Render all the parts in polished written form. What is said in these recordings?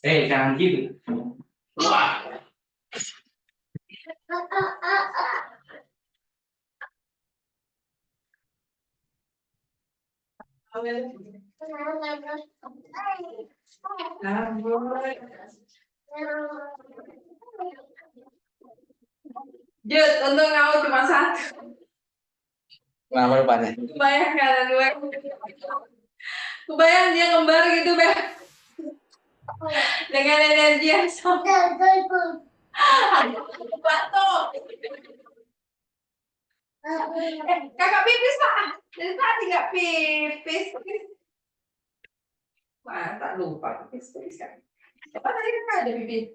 Jangan gitu. Wah. Jut, untung kamu cuma satu. Kenapa rupanya? Kebayang kan gue. Kebayang dia kembar gitu, Beb. Dengan energi yang sama. Batuk. Kakak pipis, Pak. Dari tadi nggak pipis. Wah, tak lupa pipis kan. Apa tadi kakak ada pipis?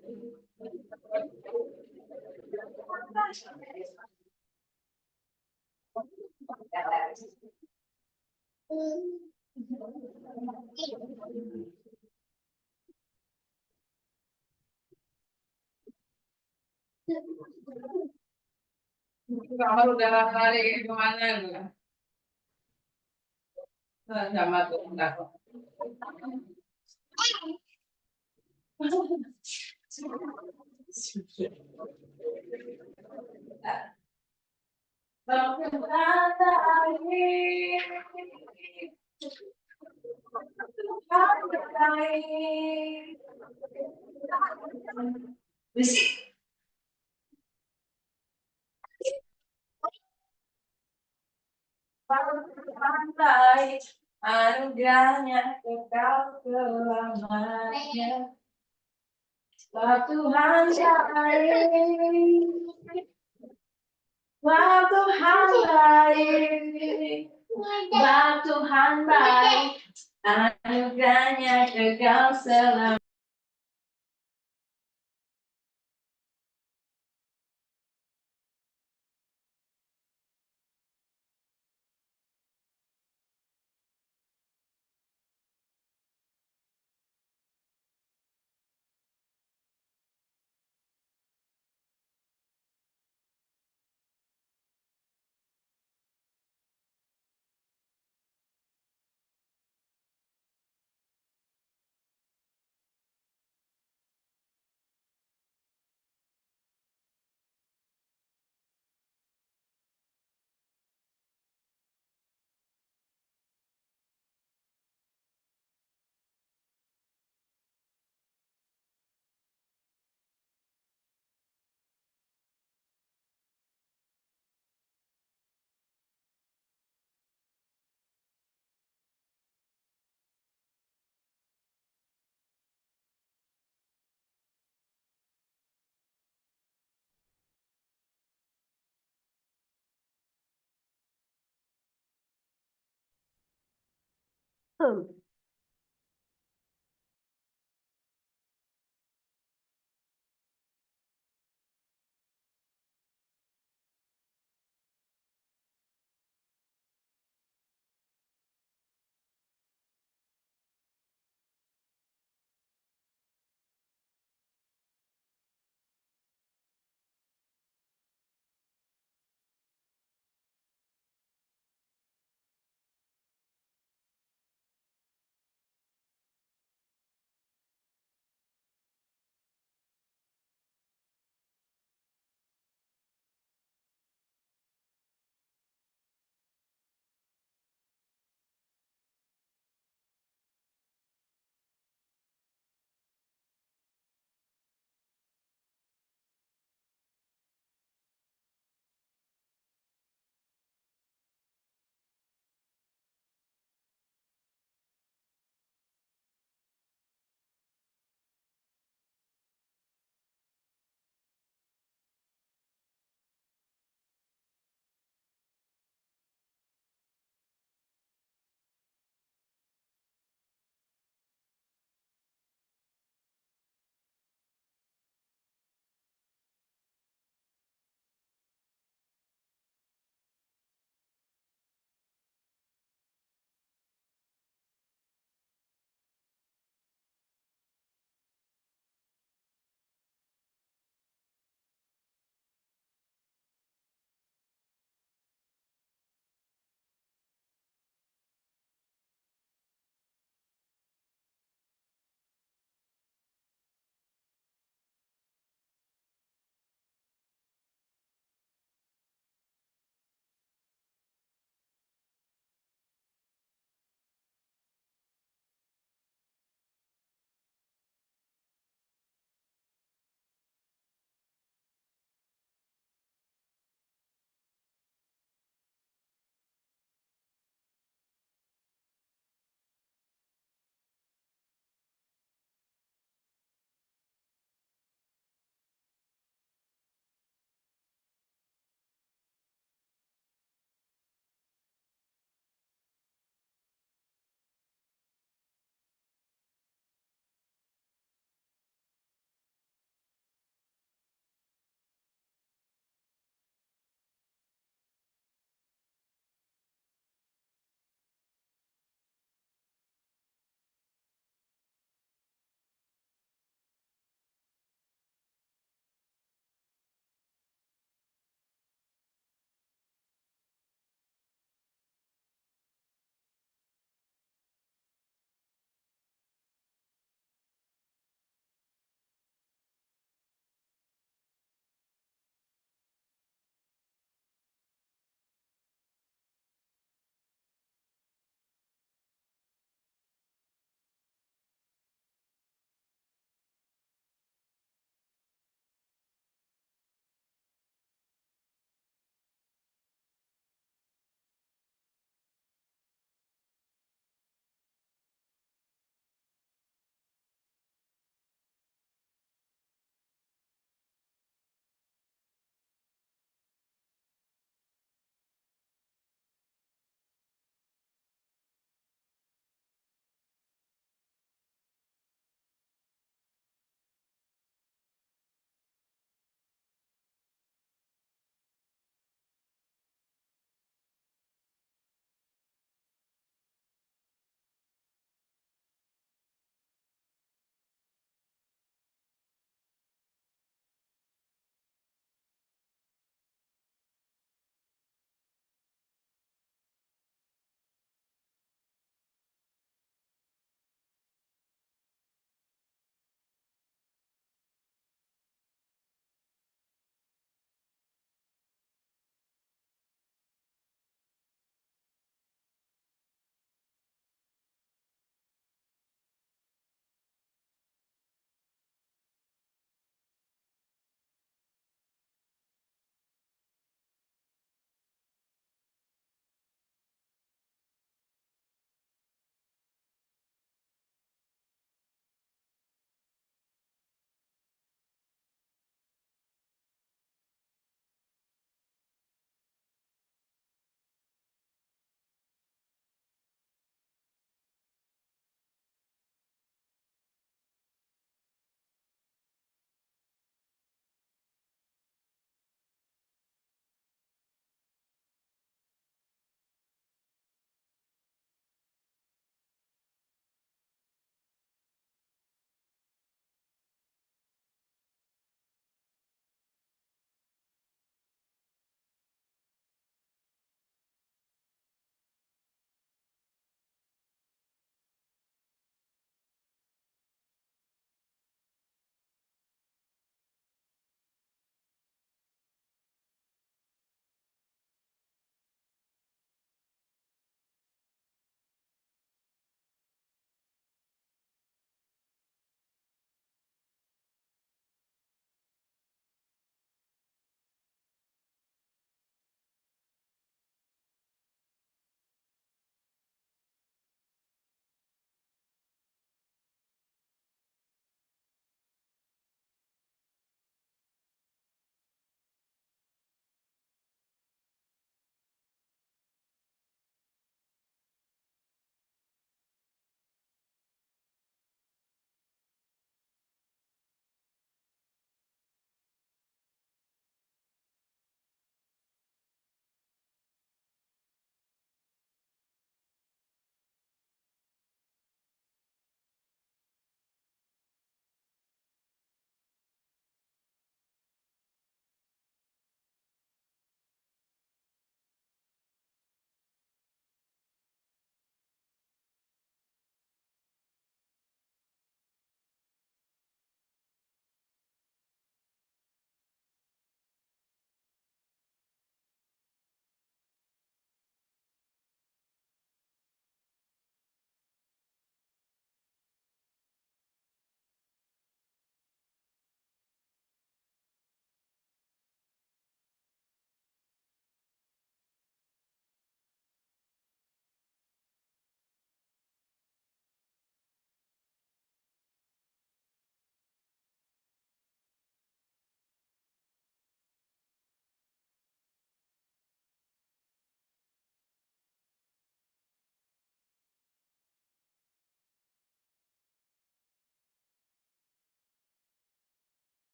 Kamar udah lari kemana lu? Sama tuh enggak. Berisik. Pantai anugerahnya kekal selamanya. Tuhan baik, Tuhan baik, Tuhan baik, anugerahnya kekal selamanya.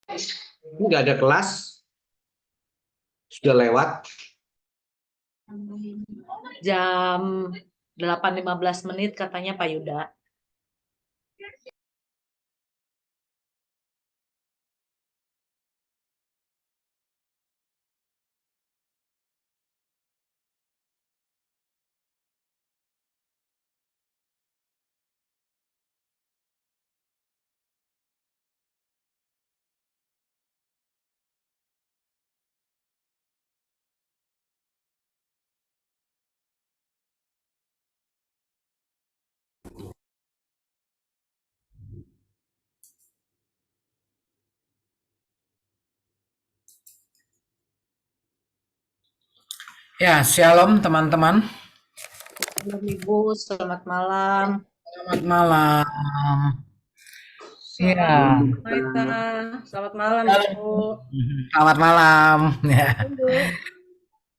Nggak ada kelas, sudah lewat. Jam 8.15 katanya Pak Yuda. Ya, shalom teman-teman. Halo Ibu, selamat malam. Selamat malam. Ya, Maita, selamat malam Ibu. selamat malam. Ya, Ibu.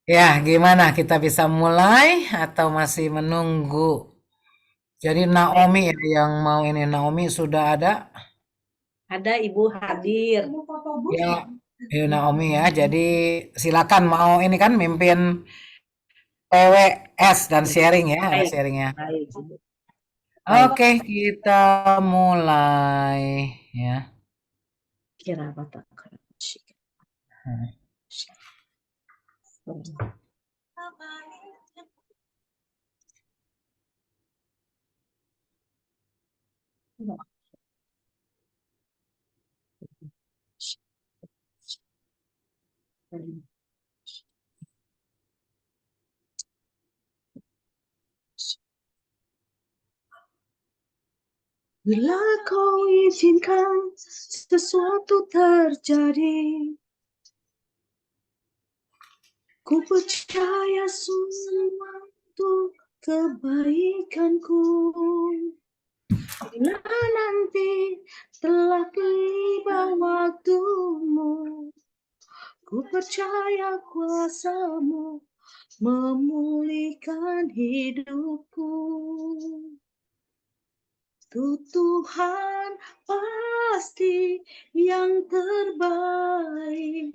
ya, gimana kita bisa mulai atau masih menunggu? Jadi Naomi ya, yang mau ini Naomi sudah ada? Ada Ibu hadir. Ya, ya Naomi ya. Jadi silakan mau ini kan mimpin PWS dan sharing ya, ada Baik, sharingnya. baik, Ibu. Baik. Oke, kita mulai ya. Kira apa tak? Bila kau izinkan sesuatu terjadi, ku percaya semua untuk kebaikanku. Bila nanti telah tiba waktumu, ku percaya kuasamu memulihkan hidupku. Tuhan pasti yang terbaik.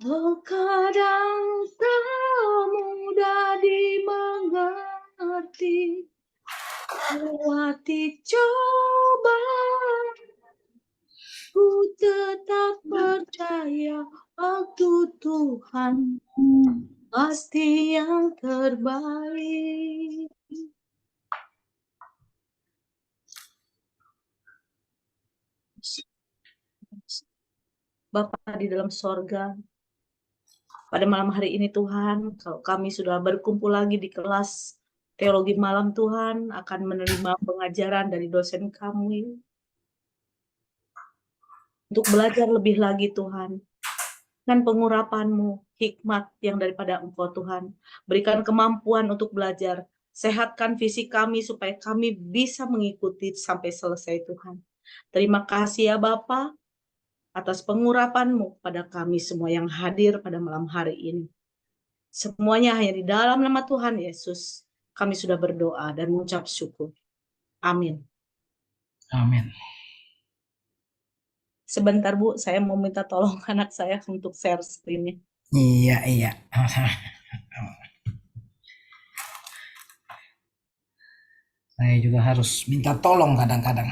Oh, kadang tak mudah dimengerti, lewati cobaan, ku tetap percaya waktu Tuhan pasti yang terbaik. Bapa di dalam sorga, pada malam hari ini Tuhan, kalau kami sudah berkumpul lagi di kelas teologi malam Tuhan, akan menerima pengajaran dari dosen kami, untuk belajar lebih lagi Tuhan, dan pengurapan-Mu, hikmat yang daripada Engkau Tuhan, berikan kemampuan untuk belajar, sehatkan fisik kami supaya kami bisa mengikuti sampai selesai Tuhan. Terima kasih ya Bapa, atas pengurapan-Mu pada kami semua yang hadir pada malam hari ini. Semuanya hanya di dalam nama Tuhan Yesus, kami sudah berdoa dan mengucap syukur. Amin. Amin. Sebentar Bu, saya mau minta tolong anak saya untuk share screen-nya. Iya, iya. Saya juga harus minta tolong kadang-kadang.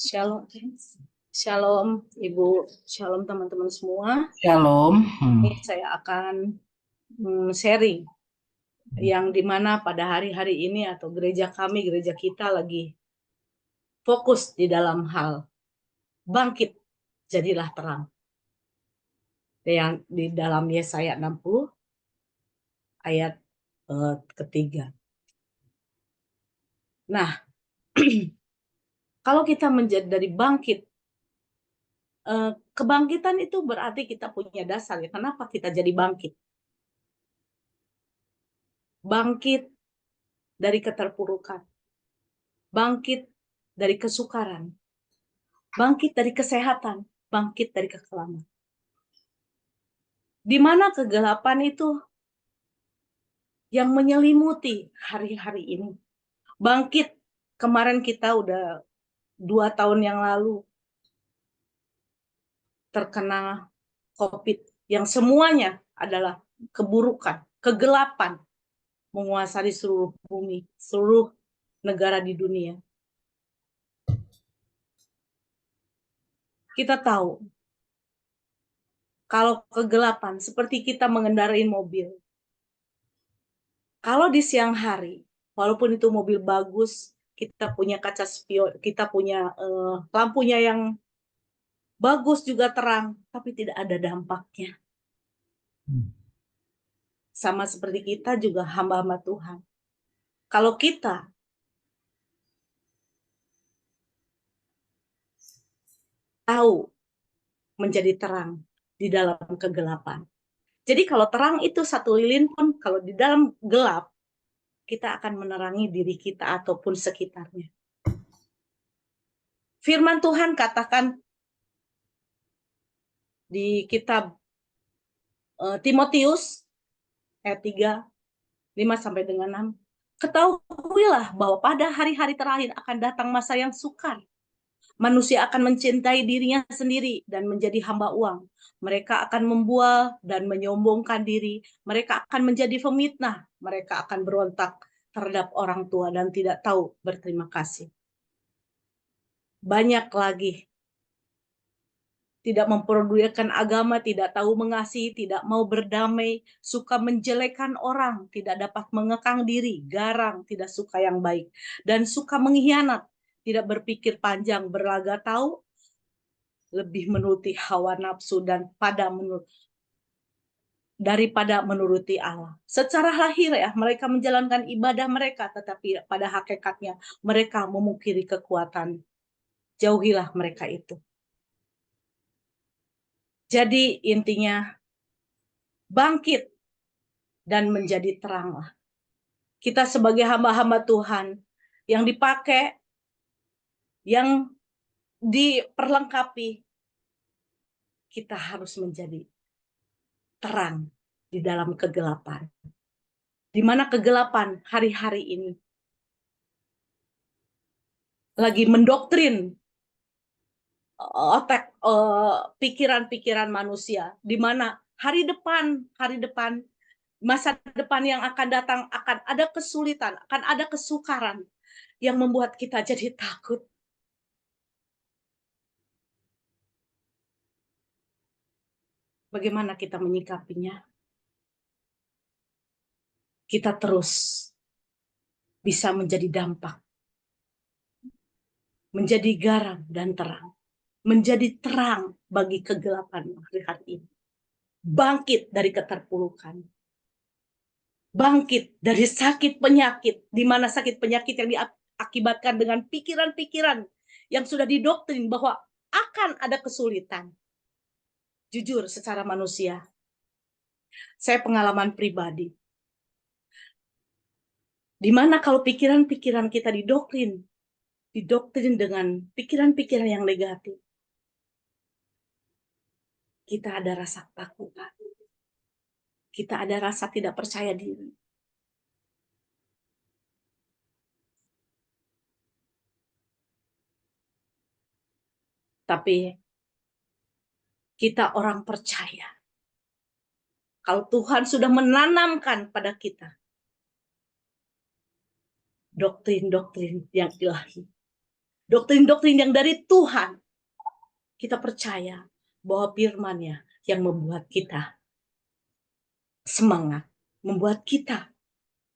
Shalom. Shalom Ibu, shalom teman-teman semua. Shalom. Ini saya akan sharing yang dimana pada hari-hari ini atau gereja kami, gereja kita lagi fokus di dalam hal bangkit, jadilah terang. Yang di dalam Yesaya 60 ayat ketiga. Nah, kalau kita menjadi dari bangkit, kebangkitan itu berarti kita punya dasar ya. Kenapa kita jadi bangkit? Bangkit dari keterpurukan, bangkit dari kesukaran, bangkit dari kesehatan, bangkit dari kekelaman. Di mana kegelapan itu yang menyelimuti hari-hari ini. Bangkit, kemarin kita udah 2 tahun yang lalu terkena COVID, yang semuanya adalah keburukan, kegelapan menguasai seluruh bumi, seluruh negara di dunia. Kita tahu, kalau kegelapan seperti kita mengendarai mobil. Kalau di siang hari, walaupun itu mobil bagus, kita punya kaca spion, kita punya lampunya yang bagus juga terang, tapi tidak ada dampaknya. Sama seperti kita juga hamba-hamba Tuhan. Kalau kita tahu menjadi terang di dalam kegelapan. Jadi kalau terang itu 1 lilin pun, kalau di dalam gelap, kita akan menerangi diri kita ataupun sekitarnya. Firman Tuhan katakan di kitab Timotius ayat 3, 5 sampai dengan 6. Ketahuilah bahwa pada hari-hari terakhir akan datang masa yang sukar. Manusia akan mencintai dirinya sendiri dan menjadi hamba uang. Mereka akan membual dan menyombongkan diri. Mereka akan menjadi pemitnah. Mereka akan berontak terhadap orang tua dan tidak tahu berterima kasih. Banyak lagi. Tidak memperdulikan agama, tidak tahu mengasihi, tidak mau berdamai, suka menjelekkan orang, tidak dapat mengekang diri, garang, tidak suka yang baik, dan suka mengkhianat, tidak berpikir panjang, berlaga tahu, lebih menuruti hawa nafsu dan daripada menuruti Allah. Secara lahir ya, mereka menjalankan ibadah mereka, tetapi pada hakikatnya mereka memungkiri kekuatan. Jauhilah mereka itu. Jadi intinya bangkit dan menjadi teranglah. Kita sebagai hamba-hamba Tuhan yang dipakai, yang diperlengkapi, kita harus menjadi terang di dalam kegelapan. Di mana kegelapan hari-hari ini lagi mendoktrin otak, pikiran-pikiran manusia, di mana hari depan, masa depan yang akan datang akan ada kesulitan, akan ada kesukaran yang membuat kita jadi takut. Bagaimana kita menyikapinya? Kita terus bisa menjadi dampak, menjadi garam dan terang, menjadi terang bagi kegelapan hari ini. Bangkit dari keterpurukan, bangkit dari sakit penyakit, di mana sakit penyakit yang diakibatkan dengan pikiran-pikiran yang sudah didoktrin bahwa akan ada kesulitan. Jujur secara manusia, saya pengalaman pribadi, di mana kalau pikiran-pikiran kita didoktrin dengan pikiran-pikiran yang negatif, kita ada rasa takut, kita ada rasa tidak percaya diri. Tapi kita orang percaya, kalau Tuhan sudah menanamkan pada kita doktrin-doktrin yang ilahi, doktrin-doktrin yang dari Tuhan. Kita percaya bahwa firman-Nya yang membuat kita semangat, membuat kita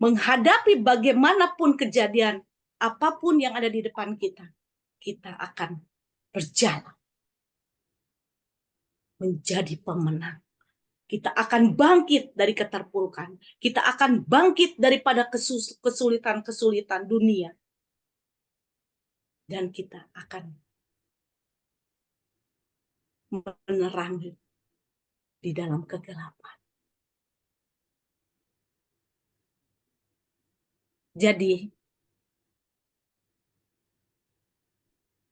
menghadapi bagaimanapun kejadian, apapun yang ada di depan kita, kita akan berjalan menjadi pemenang. Kita akan bangkit dari keterpurukan. Kita akan bangkit daripada kesulitan-kesulitan dunia. Dan kita akan menerangi di dalam kegelapan. Jadi,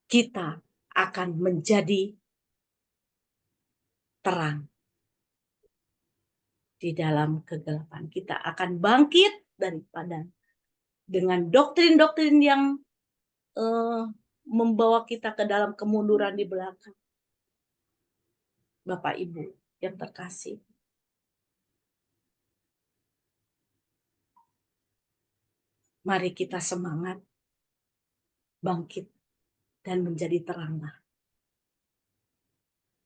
kita akan menjadi terang di dalam kegelapan. Kita akan bangkit daripada dengan doktrin-doktrin yang membawa kita ke dalam kemunduran di belakang. Bapak Ibu yang terkasih, mari kita semangat, bangkit, dan menjadi teranglah.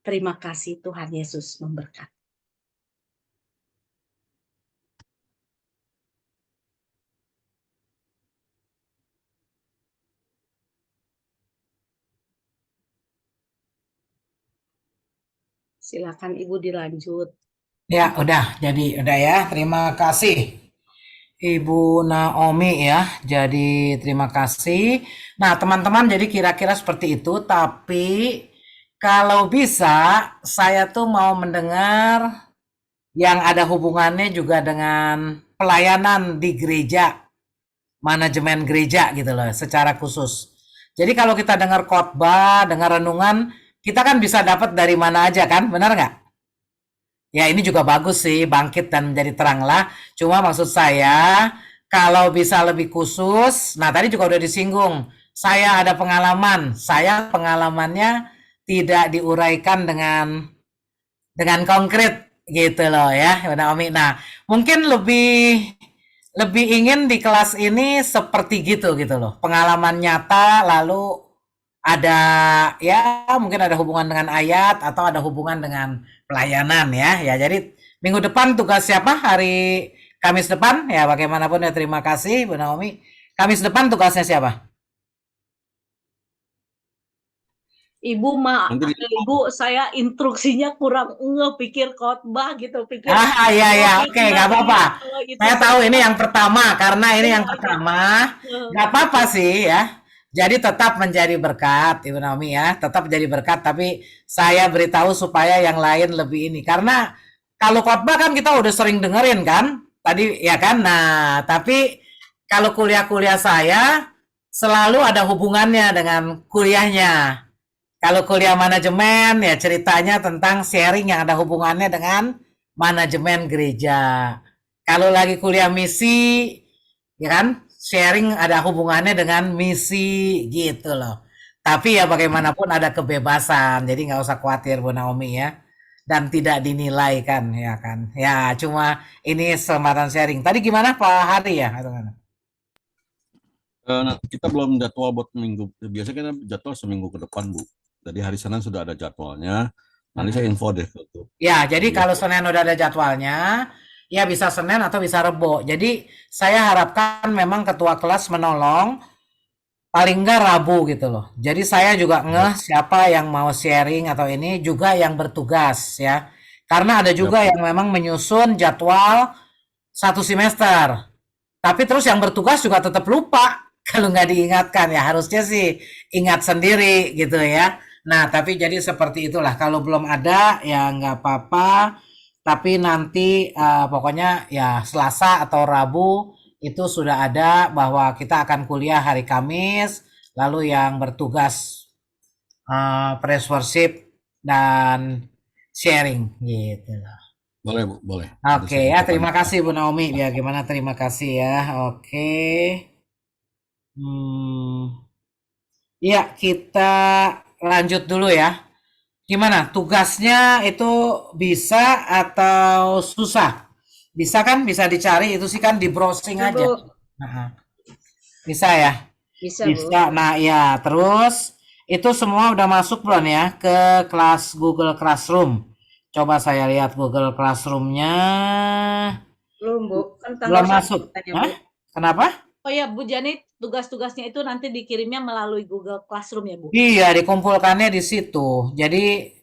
Terima kasih, Tuhan Yesus memberkati. Silakan Ibu dilanjut. Ya, udah. Jadi udah ya. Terima kasih Ibu Naomi ya. Jadi terima kasih. Nah, teman-teman, jadi kira-kira seperti itu. Tapi kalau bisa, saya tuh mau mendengar yang ada hubungannya juga dengan pelayanan di gereja, manajemen gereja gitu loh, secara khusus. Jadi kalau kita dengar khotbah, dengar renungan, kita kan bisa dapat dari mana aja kan, benar nggak? Ya ini juga bagus sih, bangkit dan menjadi teranglah. Cuma maksud saya, kalau bisa lebih khusus, nah tadi juga udah disinggung, saya ada pengalaman, saya pengalamannya tidak diuraikan dengan konkret gitu loh ya, Naomi. Nah, mungkin lebih ingin di kelas ini seperti gitu loh. Pengalaman nyata lalu ada ya mungkin ada hubungan dengan ayat atau ada hubungan dengan pelayanan ya. Ya, jadi minggu depan tugas siapa? Hari Kamis depan ya bagaimanapun ya terima kasih Bu Naomi. Kamis depan tugasnya siapa? Ibu, Nanti Ibu, saya instruksinya kurang pikir khotbah gitu, pikir. Iya, oke, nggak apa-apa. Saya tahu ini yang pertama, karena ini yang Iya, pertama, nggak apa-apa sih ya. Jadi tetap menjadi berkat, Ibu Naomi ya, tetap menjadi berkat. Tapi saya beritahu supaya yang lain lebih ini, karena kalau khotbah kan kita udah sering dengerin kan, tadi ya kan. Nah, tapi kalau kuliah-kuliah saya selalu ada hubungannya dengan kuliahnya. Kalau kuliah manajemen ya ceritanya tentang sharing yang ada hubungannya dengan manajemen gereja. Kalau lagi kuliah misi, ya kan, sharing ada hubungannya dengan misi gitu loh. Tapi ya bagaimanapun ada kebebasan, jadi nggak usah khawatir Bu Naomi ya. Dan tidak dinilai kan, ya kan. Ya cuma ini kesempatan sharing. Tadi gimana Pak Hari ya? Atau gimana? Nah, kita belum jadwal buat minggu. Biasanya kita jadwal seminggu ke depan, Bu. Jadi hari Senin sudah ada jadwalnya. Nanti saya info deh. Ya, jadi kalau Senin udah ada jadwalnya, ya bisa Senin atau bisa Rebo. Jadi saya harapkan memang ketua kelas menolong paling enggak Rabu gitu loh. Jadi saya juga ngeh siapa yang mau sharing atau ini juga yang bertugas ya. Karena ada juga yang memang menyusun jadwal satu semester. Tapi terus yang bertugas juga tetap lupa kalau nggak diingatkan ya. Harusnya sih ingat sendiri gitu ya. Nah, tapi jadi seperti itulah. Kalau belum ada ya nggak apa-apa. Tapi nanti pokoknya ya Selasa atau Rabu itu sudah ada bahwa kita akan kuliah hari Kamis. Lalu yang bertugas press worship dan sharing gitu loh. Boleh, Bu, boleh. Oke ya, terima kasih Bu Naomi. Ya gimana terima kasih ya. Oke. Ya, kita lanjut dulu ya. Gimana? Tugasnya itu bisa atau susah? Bisa kan? Bisa dicari itu sih kan di browsing aja. Nah, bisa ya. Bisa, Bu. Bisa. Nah, ya, terus itu semua udah masuk belum ya ke kelas Google Classroom? Coba saya lihat Google Classroom-nya. Belum, Bu. Kan Belum tanggal 1 masuk. katanya, Bu. Hah? Kenapa? Oh ya, Bu Jani, tugas-tugasnya itu nanti dikirimnya melalui Google Classroom ya, Bu? Iya, dikumpulkannya di situ. Jadi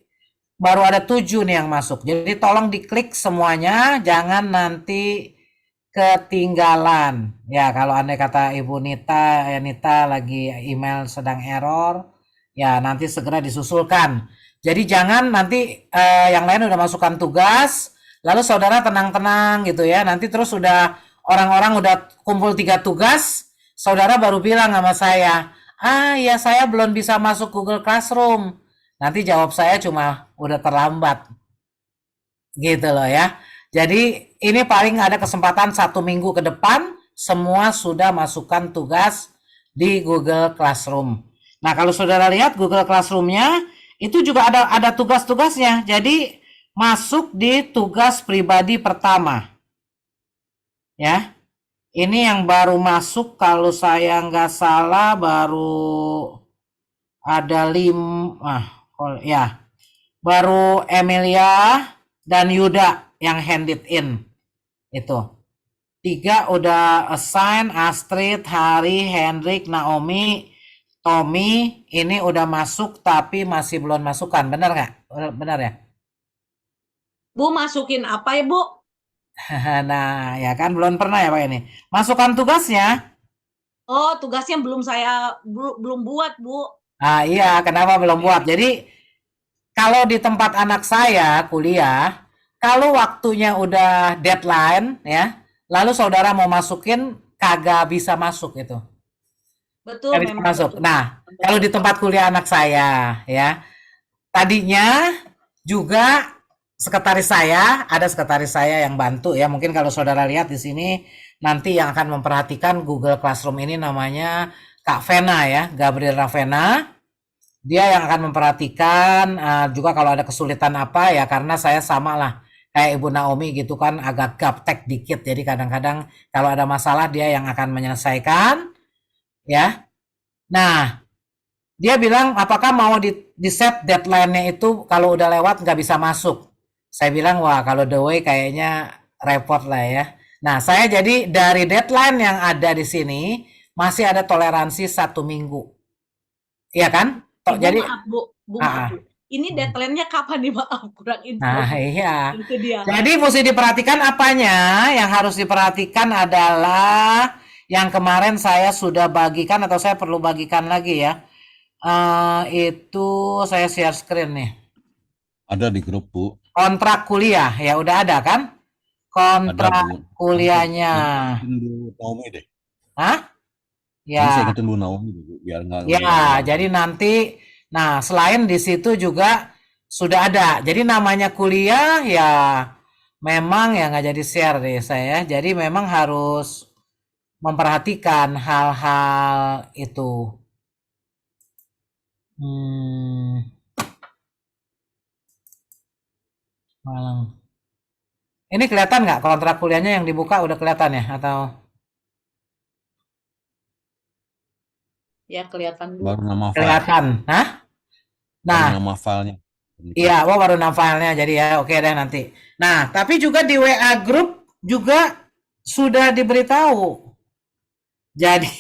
baru ada 7 nih yang masuk. Jadi tolong diklik semuanya, jangan nanti ketinggalan. Ya, kalau andai kata Ibu Nita, Nita lagi email sedang error, ya nanti segera disusulkan. Jadi jangan nanti yang lain udah masukkan tugas, lalu saudara tenang-tenang gitu ya. Nanti terus udah orang-orang udah kumpul 3 tugas, saudara baru bilang sama saya, ah ya saya belum bisa masuk Google Classroom. Nanti jawab saya cuma udah terlambat. Gitu loh ya. Jadi ini paling ada kesempatan 1 minggu ke depan semua sudah masukkan tugas di Google Classroom. Nah kalau saudara lihat Google Classroom-nya itu juga ada tugas-tugasnya. Jadi masuk di tugas pribadi pertama. Ya, ini yang baru masuk kalau saya nggak salah baru ada ya baru Emilia dan Yuda yang hand it in itu 3 udah assign, Astrid, Hari, Hendrik, Naomi, Tommy ini udah masuk tapi masih belum masukkan, benar nggak? Benar ya? Bu, masukin apa ya, Bu? Nah ya kan belum pernah ya Pak ini masukkan tugasnya. Oh, tugasnya belum buat, Bu. Iya, kenapa belum buat? Jadi kalau di tempat anak saya kuliah, kalau waktunya udah deadline ya, lalu saudara mau masukin kagak bisa masuk itu. Betul, Nggak bisa memang masuk. betul. Nah, kalau di tempat kuliah anak saya ya, tadinya juga ada sekretaris saya yang bantu ya. Mungkin kalau saudara lihat di sini nanti yang akan memperhatikan Google Classroom ini namanya Kak Vena ya, Gabriel Ravena. Dia yang akan memperhatikan juga kalau ada kesulitan apa ya karena saya sama lah kayak Ibu Naomi gitu kan agak gaptek dikit. Jadi kadang-kadang kalau ada masalah dia yang akan menyelesaikan ya. Nah, dia bilang apakah mau di set deadline-nya itu kalau udah lewat nggak bisa masuk. Saya bilang wah kalau the way kayaknya repot lah ya. Nah saya jadi dari deadline yang ada di sini masih ada toleransi 1 minggu. Iya kan? Bu, Jadi maaf, Bu. Maaf, Bu. Ini deadline-nya kapan nih, maaf, kurang info. nah iya. Itu dia. Jadi mesti diperhatikan apanya? Yang harus diperhatikan adalah yang kemarin saya sudah bagikan atau saya perlu bagikan lagi ya. Itu saya share screen nih. Ada di grup, Bu. Kontrak kuliah ya udah ada kan? Kontrak Bu. kuliahnya. Ingetin Bu Naomi deh. Hah? Ini saya Ya. ingetin Bu Naomi deh, Bu, biar nggak. Ya, jadi nanti nah selain di situ juga sudah ada. Jadi namanya kuliah ya memang ya nggak jadi share deh saya. Jadi memang harus memperhatikan hal-hal itu. Malang. Ini kelihatan nggak kontrak kuliahnya yang dibuka udah kelihatan ya atau? Ya, kelihatan, Bu. Baru nama file. Kelihatan. Hah? Nah, Baru nama filenya. iya, baru nama filenya jadi ya oke deh nanti. Nah, tapi juga di WA group juga sudah diberitahu. Jadi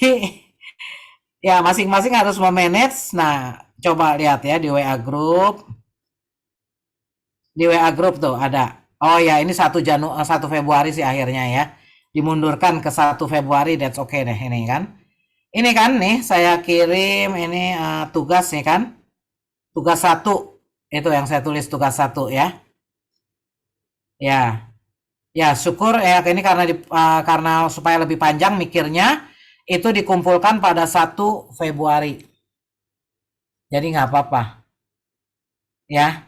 ya masing-masing harus memanage. Nah, coba lihat ya di WA group. Di WA group tuh ada. Oh ya, ini 1 Februari sih akhirnya ya. Dimundurkan ke 1 Februari, that's okay deh ini kan. Ini kan nih saya kirim ini tugas nih kan. Tugas 1 itu yang saya tulis tugas 1 ya. Ya. Ya, syukur ya ini karena supaya lebih panjang mikirnya itu dikumpulkan pada 1 Februari. Jadi nggak apa-apa. Ya.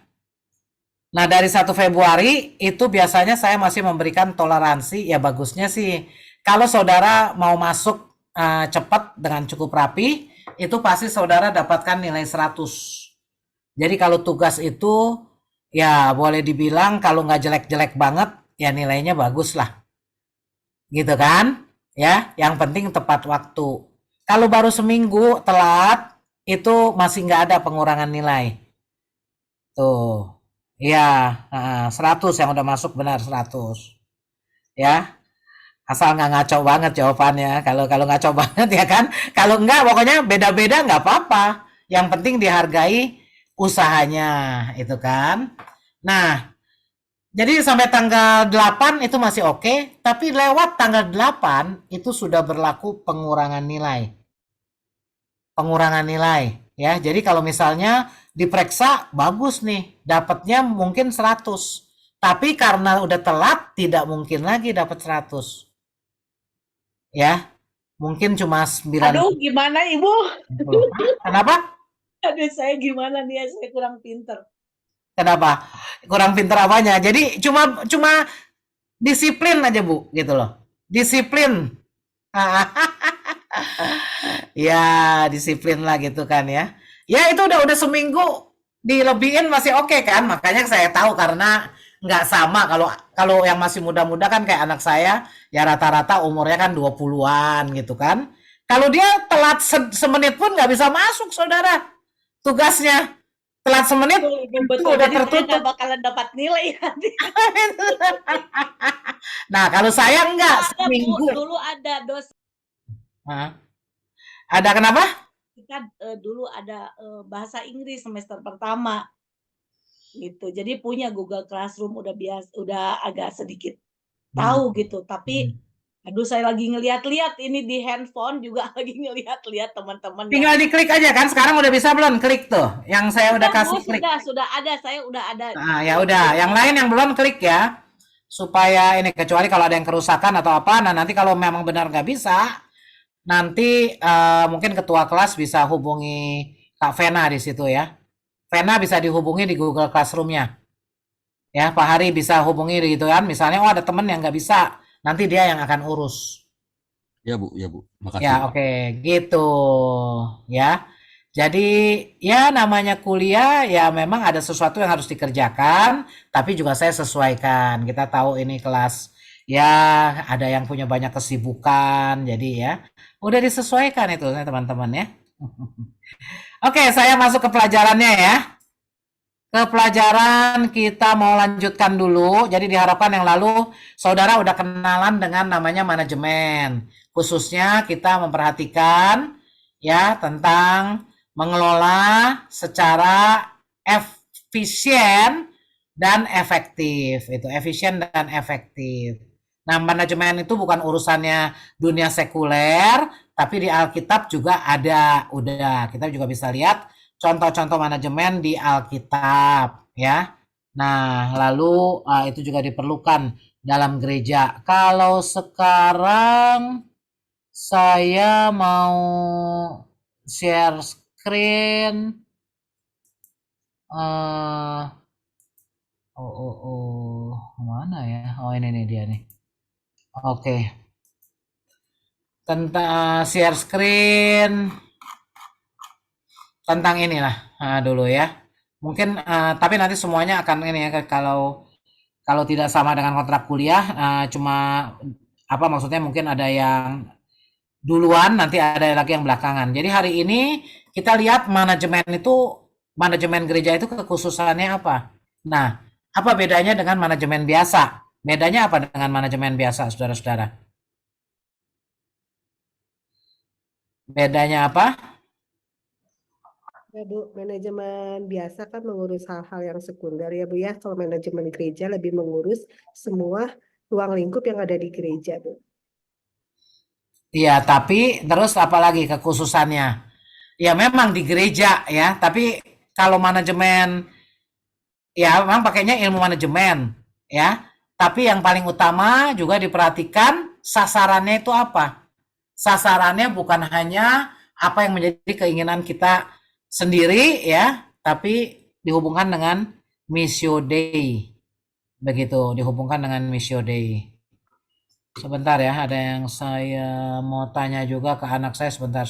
Nah, dari 1 Februari itu biasanya saya masih memberikan toleransi. Ya bagusnya sih kalau saudara mau masuk cepat dengan cukup rapi, itu pasti saudara dapatkan nilai 100. Jadi kalau tugas itu ya boleh dibilang kalau nggak jelek-jelek banget, ya nilainya bagus lah. Gitu kan? Ya, yang penting tepat waktu. Kalau baru seminggu telat, itu masih nggak ada pengurangan nilai. Tuh. Iya, 100 yang udah masuk benar 100. Ya, asal nggak ngaco banget jawabannya. Kalau kalau ngaco banget ya kan. Kalau enggak pokoknya beda-beda nggak apa-apa. Yang penting dihargai usahanya, itu kan. Nah, jadi sampai tanggal 8 itu masih oke, tapi lewat tanggal 8 itu sudah berlaku pengurangan nilai. Pengurangan nilai ya. Jadi kalau misalnya diperiksa bagus nih, dapatnya mungkin 100. Tapi karena udah telat tidak mungkin lagi dapat 100. Ya, mungkin cuma 90. Aduh, gimana Ibu? Kenapa? Aduh, saya gimana nih? Saya kurang pinter. Kenapa? Kurang pinter apanya? Jadi cuma cuma disiplin aja, Bu, gitu loh. Disiplin. Ya, disiplin lah gitu kan ya. Ya itu udah seminggu dilebihin masih oke kan. Makanya saya tahu karena nggak sama kalau kalau yang masih muda-muda kan kayak anak saya ya rata-rata umurnya kan 20-an gitu kan. Kalau dia telat semenit pun nggak bisa masuk, saudara. Tugasnya telat semenit itu Betul, udah jadi saya tertutup. nggak bakalan dapat nilai nanti. Nah, kalau saya enggak Ada Bu, seminggu. dulu ada dosen Hah? Ada kenapa? kita dulu ada bahasa Inggris semester pertama gitu. Jadi punya Google Classroom udah agak sedikit tahu gitu. Tapi aduh saya lagi ngeliat-liat ini di handphone juga lagi ngeliat-liat teman-teman yang Tinggal diklik aja kan. Sekarang udah bisa belum klik tuh. Yang saya udah Bu, kasih klik. sudah ada, saya udah ada. Nah, ya udah. Yang lain yang belum klik ya. Supaya ini kecuali kalau ada yang kerusakan atau apa. Nah, nanti kalau memang benar nggak bisa, nanti mungkin ketua kelas bisa hubungi Kak Vena di situ ya. Vena bisa dihubungi di Google Classroom-nya. Ya, Pak Hari bisa hubungi gitu kan. Misalnya, oh ada temen yang nggak bisa. Nanti dia yang akan urus. Ya Bu, Ya, makasih. oke, gitu. Ya. Jadi, ya namanya kuliah ya memang ada sesuatu yang harus dikerjakan, tapi juga saya sesuaikan. Kita tahu ini kelas ya ada yang punya banyak kesibukan, jadi ya udah disesuaikan itu ya, teman-teman ya. Oke, saya masuk ke pelajarannya ya. Ke pelajaran kita mau lanjutkan dulu. Jadi diharapkan yang lalu saudara udah kenalan dengan namanya manajemen. Khususnya kita memperhatikan ya tentang mengelola secara efisien dan efektif. Itu efisien dan efektif. Nah, manajemen itu bukan urusannya dunia sekuler, tapi di Alkitab juga ada. Udah, kita juga bisa lihat contoh-contoh manajemen di Alkitab ya. Nah, lalu itu juga diperlukan dalam gereja. Kalau sekarang saya mau share screen. eh mana ya? Oh ini nih dia nih. Oke, tentang share screen tentang inilah dulu ya. Mungkin tapi nanti semuanya akan ini ya kalau kalau tidak sama dengan kontrak kuliah cuma apa maksudnya mungkin ada yang duluan nanti ada lagi yang belakangan. Jadi hari ini kita lihat manajemen gereja itu kekhususannya apa? Nah, apa bedanya dengan manajemen biasa? Bedanya apa dengan manajemen biasa, saudara-saudara? Bedanya apa? Ya Bu, manajemen biasa kan mengurus hal-hal yang sekunder ya Bu ya. Kalau manajemen gereja lebih mengurus semua ruang lingkup yang ada di gereja Bu. Iya, tapi terus apa lagi kekhususannya? Ya memang di gereja ya, tapi kalau manajemen ya memang pakainya ilmu manajemen ya. Tapi yang paling utama juga diperhatikan sasarannya itu apa? Sasarannya bukan hanya apa yang menjadi keinginan kita sendiri ya, tapi dihubungkan dengan Missio Dei. Begitu, dihubungkan dengan Missio Dei. Sebentar ya, ada yang saya mau tanya juga ke anak saya sebentar.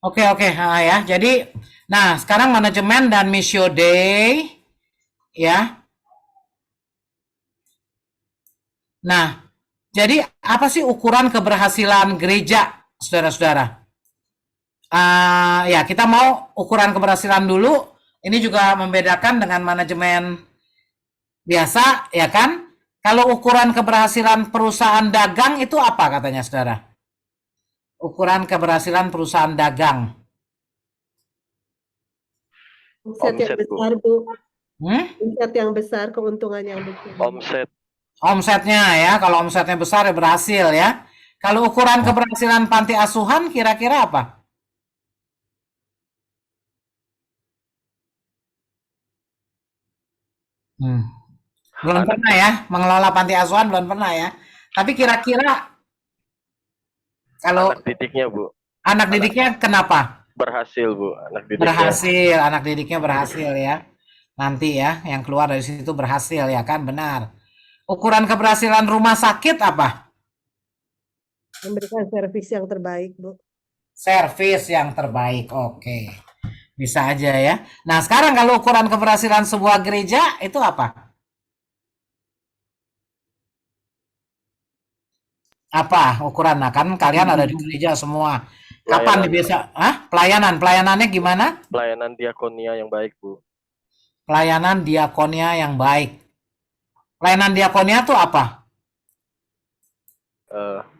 Oke, oke, ya. Jadi, nah sekarang manajemen dan Missio Dei, ya. Nah, jadi apa sih ukuran keberhasilan gereja, saudara-saudara? Ya, kita mau ukuran keberhasilan dulu. Ini juga membedakan dengan manajemen biasa, ya kan? Kalau ukuran keberhasilan perusahaan dagang itu apa katanya, saudara? Ukuran keberhasilan perusahaan dagang. Omset yang Omset, Bu. besar, Bu. Hmm? Omset yang besar, keuntungan yang besar. Omset. Omsetnya ya, kalau omsetnya besar ya berhasil ya. Kalau ukuran keberhasilan panti asuhan kira-kira apa? Hmm. Belum Anak, pernah ya, mengelola panti asuhan belum pernah ya. Tapi kira-kira kalau anak didiknya, Bu. anak didiknya kenapa? Berhasil, Bu. Anak didiknya. Berhasil, anak didiknya berhasil ya. Nanti ya, yang keluar dari situ berhasil ya kan, benar. Ukuran keberhasilan rumah sakit apa? Memberikan servis yang terbaik, Bu. Servis yang terbaik, oke. Bisa aja ya. Nah sekarang kalau ukuran keberhasilan sebuah gereja itu apa? Apa ukuran? Nah kan kalian ada di gereja semua. Kapan Pelayanan, bisa? Pelayanan, pelayanannya gimana? pelayanan diakonia yang baik, Bu. Pelayanan diakonia yang baik. Pelayanan diakonia itu apa?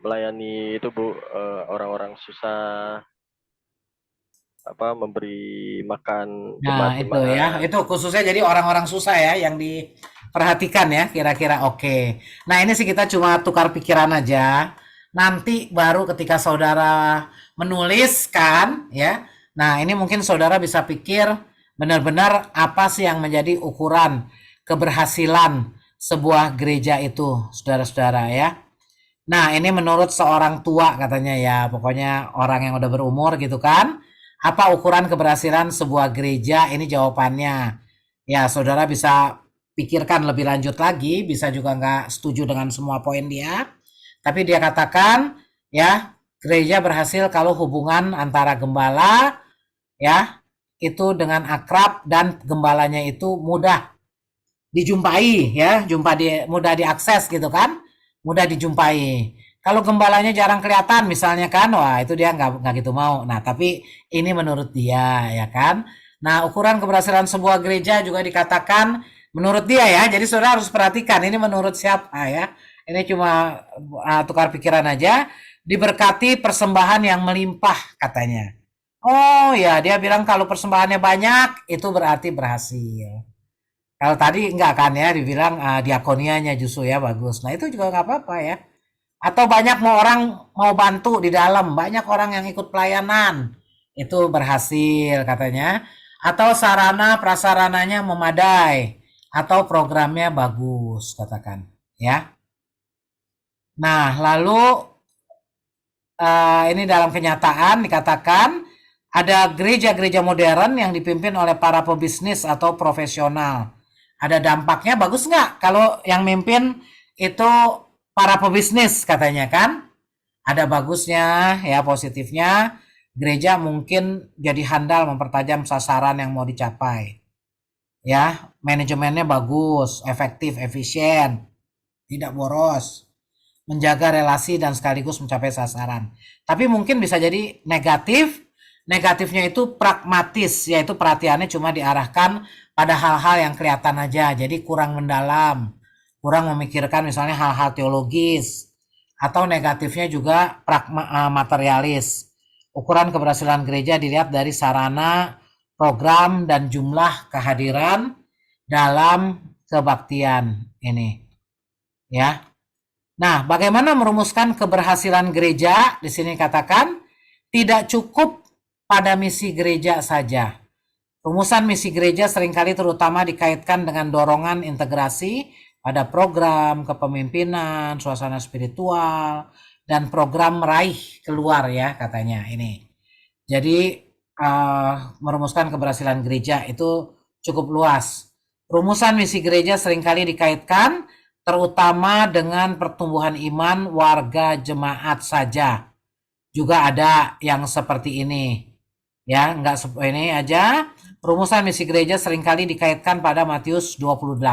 Melayani itu, Bu, orang-orang susah, memberi makan Nah itu ya, jemaat-jemaat. itu khususnya jadi orang-orang susah ya yang diperhatikan ya kira-kira oke. Nah ini sih kita cuma tukar pikiran aja. Nanti baru ketika saudara menuliskan ya. Nah ini mungkin saudara bisa pikir benar-benar apa sih yang menjadi ukuran keberhasilan sebuah gereja itu, saudara-saudara ya. Nah, ini menurut seorang tua katanya ya, pokoknya orang yang udah berumur gitu kan. Apa ukuran keberhasilan sebuah gereja? Ini jawabannya. Ya, saudara bisa pikirkan lebih lanjut lagi, bisa juga nggak setuju dengan semua poin dia. Tapi dia katakan, ya, gereja berhasil kalau hubungan antara gembala, ya, itu dengan akrab dan gembalanya itu mudah dijumpai ya, mudah diakses gitu kan, mudah dijumpai. Kalau gembalanya jarang kelihatan misalnya kan, wah itu dia nggak gitu mau. Nah tapi ini menurut dia ya kan. Nah ukuran keberhasilan sebuah gereja juga dikatakan menurut dia ya. Jadi saudara harus perhatikan ini menurut siapa ya. Ini cuma tukar pikiran aja. Diberkati persembahan yang melimpah katanya. Oh ya dia bilang kalau persembahannya banyak itu berarti berhasil. Kalau tadi enggak kan ya, dibilang diakonianya justru ya bagus. Nah itu juga nggak apa-apa ya. Atau banyak orang mau bantu di dalam, banyak orang yang ikut pelayanan. Itu berhasil katanya. Atau sarana prasarananya memadai. Atau programnya bagus katakan. Ya. Nah lalu ini dalam kenyataan dikatakan ada gereja-gereja modern yang dipimpin oleh para pebisnis atau profesional. Ada dampaknya bagus nggak kalau yang mimpin itu para pebisnis katanya kan? Ada bagusnya ya positifnya gereja mungkin jadi handal mempertajam sasaran yang mau dicapai. Ya, manajemennya bagus, efektif, efisien, tidak boros, menjaga relasi dan sekaligus mencapai sasaran. Tapi mungkin bisa jadi negatif. Negatifnya itu pragmatis, yaitu perhatiannya cuma diarahkan pada hal-hal yang kelihatan aja, jadi kurang mendalam, kurang memikirkan misalnya hal-hal teologis, atau negatifnya juga materialis. Ukuran keberhasilan gereja dilihat dari sarana, program, dan jumlah kehadiran dalam kebaktian ini. Ya. Nah, bagaimana merumuskan keberhasilan gereja? Di sini katakan tidak cukup pada misi gereja saja. Rumusan misi gereja seringkali terutama dikaitkan dengan dorongan integrasi pada program kepemimpinan, suasana spiritual, dan program meraih keluar ya katanya ini. Jadi merumuskan keberhasilan gereja itu cukup luas. Rumusan misi gereja seringkali dikaitkan terutama dengan pertumbuhan iman warga jemaat saja. Juga ada yang seperti ini. Ya, enggak ini aja. Rumusan misi gereja seringkali dikaitkan pada Matius 28.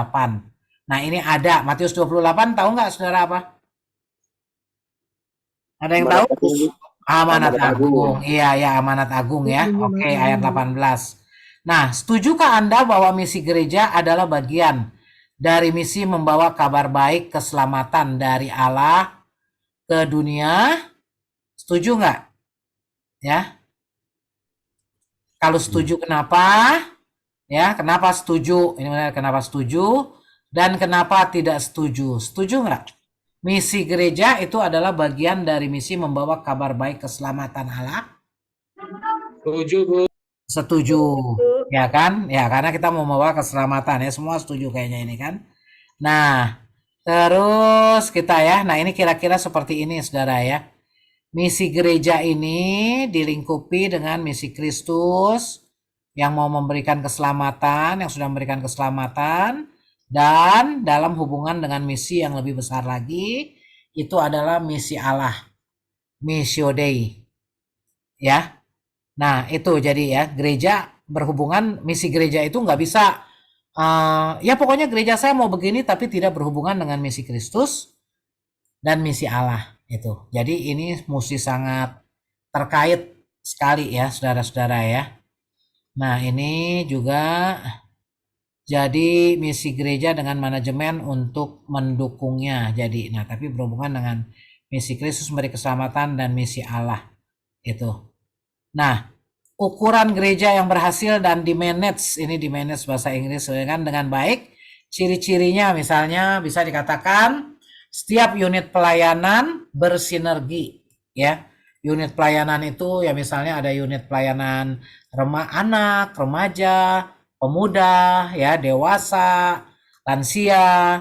Nah, ini ada Matius 28, tahu nggak saudara apa? Ada yang tahu? Amanat agung. Iya, ya, amanat agung ya. Oke, ayat 18. Nah, setujukah Anda bahwa misi gereja adalah bagian dari misi membawa kabar baik keselamatan dari Allah ke dunia? Setuju nggak? Ya. Kalau setuju kenapa? Ya, kenapa setuju? Ini benar, kenapa setuju? Dan kenapa tidak setuju? Setuju nggak? Misi gereja itu adalah bagian dari misi membawa kabar baik keselamatan Allah. Setuju, Bu. Setuju, ya kan? Ya, karena kita mau membawa keselamatan ya. Semua setuju kayaknya ini kan. Nah, terus kita ya. Nah, ini kira-kira seperti ini, saudara ya. Misi gereja ini dilingkupi dengan misi Kristus yang mau memberikan keselamatan, yang sudah memberikan keselamatan, dan dalam hubungan dengan misi yang lebih besar lagi, itu adalah misi Allah, Missio Dei. Ya, nah itu jadi ya, gereja berhubungan, misi gereja itu nggak bisa, ya pokoknya gereja saya mau begini tapi tidak berhubungan dengan misi Kristus dan misi Allah itu. Jadi ini mesti sangat terkait sekali ya, saudara-saudara ya. Nah, ini juga jadi misi gereja dengan manajemen untuk mendukungnya. Jadi, nah tapi berhubungan dengan misi Kristus memberi keselamatan dan misi Allah itu. Nah, ukuran gereja yang berhasil dan dimanage, ini dimanage bahasa Inggris kan dengan baik. Ciri-cirinya misalnya bisa dikatakan setiap unit pelayanan bersinergi ya. Unit pelayanan itu ya misalnya ada unit pelayanan anak, remaja, pemuda, ya, dewasa, lansia,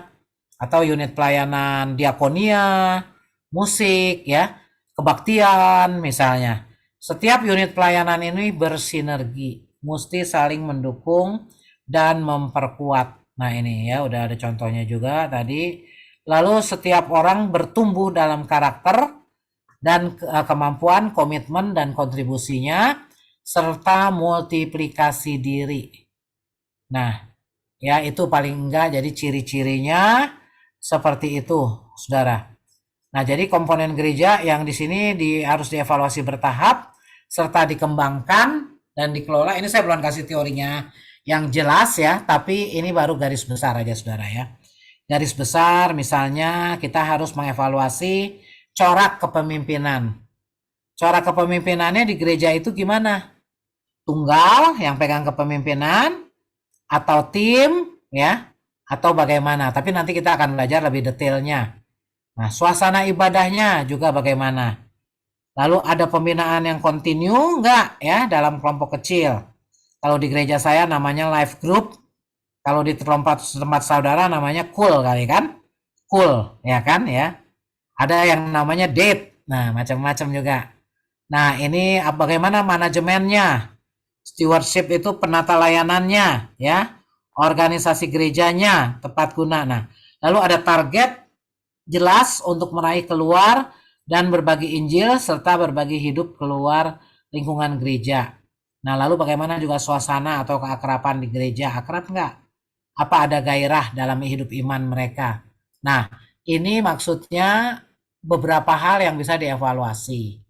atau unit pelayanan diakonia, musik, ya, kebaktian misalnya. Setiap unit pelayanan ini bersinergi, mesti saling mendukung dan memperkuat. Nah ini ya udah ada contohnya juga tadi. Lalu setiap orang bertumbuh dalam karakter dan kemampuan, komitmen dan kontribusinya serta multiplikasi diri. Nah, ya itu paling enggak jadi ciri-cirinya seperti itu, saudara. Nah, jadi komponen gereja yang di sini harus dievaluasi bertahap serta dikembangkan dan dikelola. Ini saya belum kasih teorinya yang jelas ya, tapi ini baru garis besar aja, saudara ya. Garis besar misalnya kita harus mengevaluasi corak kepemimpinan. Corak kepemimpinannya di gereja itu gimana? Tunggal yang pegang kepemimpinan atau tim ya, atau bagaimana? Tapi nanti kita akan belajar lebih detailnya. Nah, suasana ibadahnya juga bagaimana? Lalu ada pembinaan yang kontinu enggak ya dalam kelompok kecil? Kalau di gereja saya namanya life group. Kalau di tempat saudara namanya cool kali kan? Cool, ya kan ya? Ada yang namanya date. Nah, macam-macam juga. Nah, ini bagaimana manajemennya? Stewardship itu penata layanannya, ya. Organisasi gerejanya tepat guna. Nah, lalu ada target jelas untuk meraih keluar dan berbagi Injil serta berbagi hidup keluar lingkungan gereja. Nah, lalu bagaimana juga suasana atau keakraban di gereja? Akrab enggak? Apa ada gairah dalam hidup iman mereka? Nah, ini maksudnya beberapa hal yang bisa dievaluasi.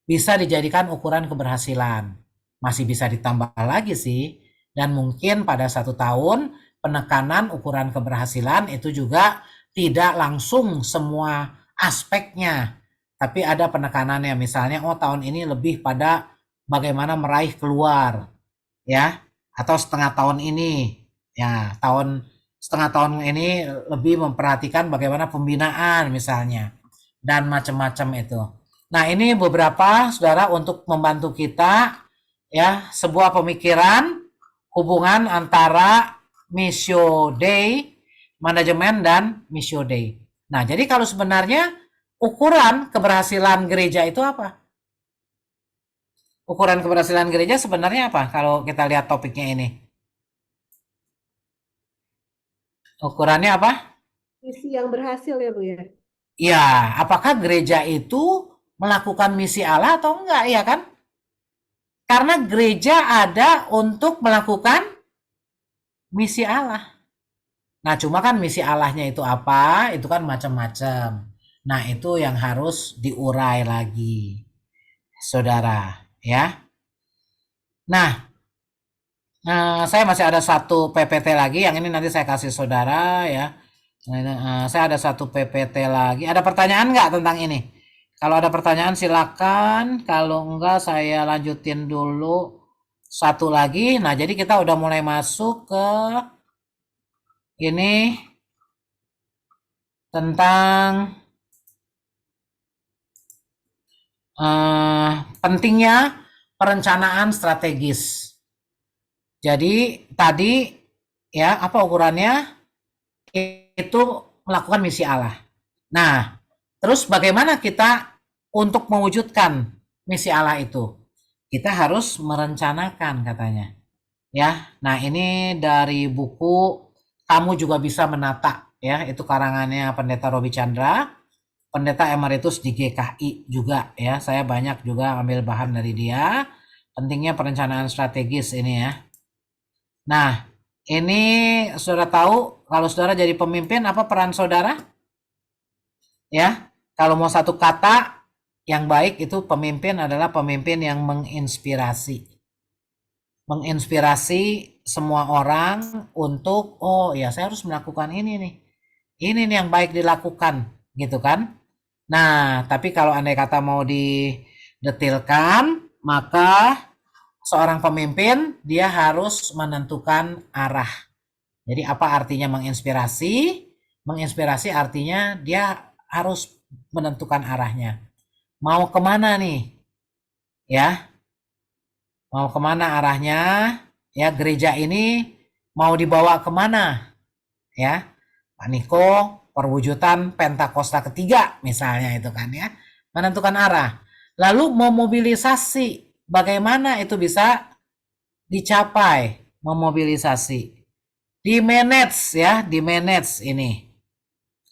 Bisa dijadikan ukuran keberhasilan. Masih bisa ditambah lagi sih. Dan mungkin pada 1 tahun penekanan ukuran keberhasilan itu juga tidak langsung semua aspeknya. Tapi ada penekanannya. Misalnya, oh tahun ini lebih pada bagaimana meraih keluar. Ya, atau setengah tahun ini. Ya, setengah tahun ini lebih memperhatikan bagaimana pembinaan misalnya. Dan macam-macam itu. Nah, ini beberapa saudara untuk membantu kita ya, sebuah pemikiran hubungan antara Missio Dei, manajemen dan Missio Dei. Nah, jadi kalau sebenarnya ukuran keberhasilan gereja itu apa? Ukuran keberhasilan gereja sebenarnya apa kalau kita lihat topiknya ini? Ukurannya apa? Misi yang berhasil ya Bu ya. Ya, apakah gereja itu melakukan misi Allah atau enggak, ya kan? Karena gereja ada untuk melakukan misi Allah. Nah, cuma kan misi Allahnya itu apa? Itu kan macam-macam. Nah, itu yang harus diurai lagi, saudara, ya. Nah, saya masih ada satu PPT lagi, yang ini nanti saya kasih saudara, ya. Saya ada satu PPT lagi. Ada pertanyaan nggak tentang ini? Kalau ada pertanyaan silakan. Kalau enggak, saya lanjutin dulu satu lagi. Nah, jadi kita udah mulai masuk ke ini tentang pentingnya perencanaan strategis. Jadi tadi ya apa ukurannya? Itu melakukan misi Allah. Nah, terus bagaimana kita untuk mewujudkan misi Allah itu? Kita harus merencanakan katanya. Ya, nah ini dari buku Kamu Juga Bisa Menata, ya, itu karangannya Pendeta Robi Chandra, pendeta emeritus di GKI juga, ya. Saya banyak juga ambil bahan dari dia. Pentingnya perencanaan strategis ini, ya. Nah, ini saudara tahu kalau saudara jadi pemimpin apa peran saudara? Ya, kalau mau satu kata yang baik itu pemimpin adalah pemimpin yang menginspirasi. Menginspirasi semua orang untuk, oh ya saya harus melakukan ini nih. Ini nih yang baik dilakukan, gitu kan? Nah, tapi kalau andai kata mau didetilkan, maka seorang pemimpin dia harus menentukan arah. Jadi apa artinya menginspirasi? Menginspirasi artinya dia harus menentukan arahnya. Mau kemana nih? Ya, mau kemana arahnya? Ya, gereja ini mau dibawa kemana? Ya, Pak Niko, perwujudan Pentakosta ketiga misalnya itu kan ya, menentukan arah. Lalu memobilisasi, bagaimana itu bisa dicapai? Memobilisasi, di-manage ya, di-manage ini.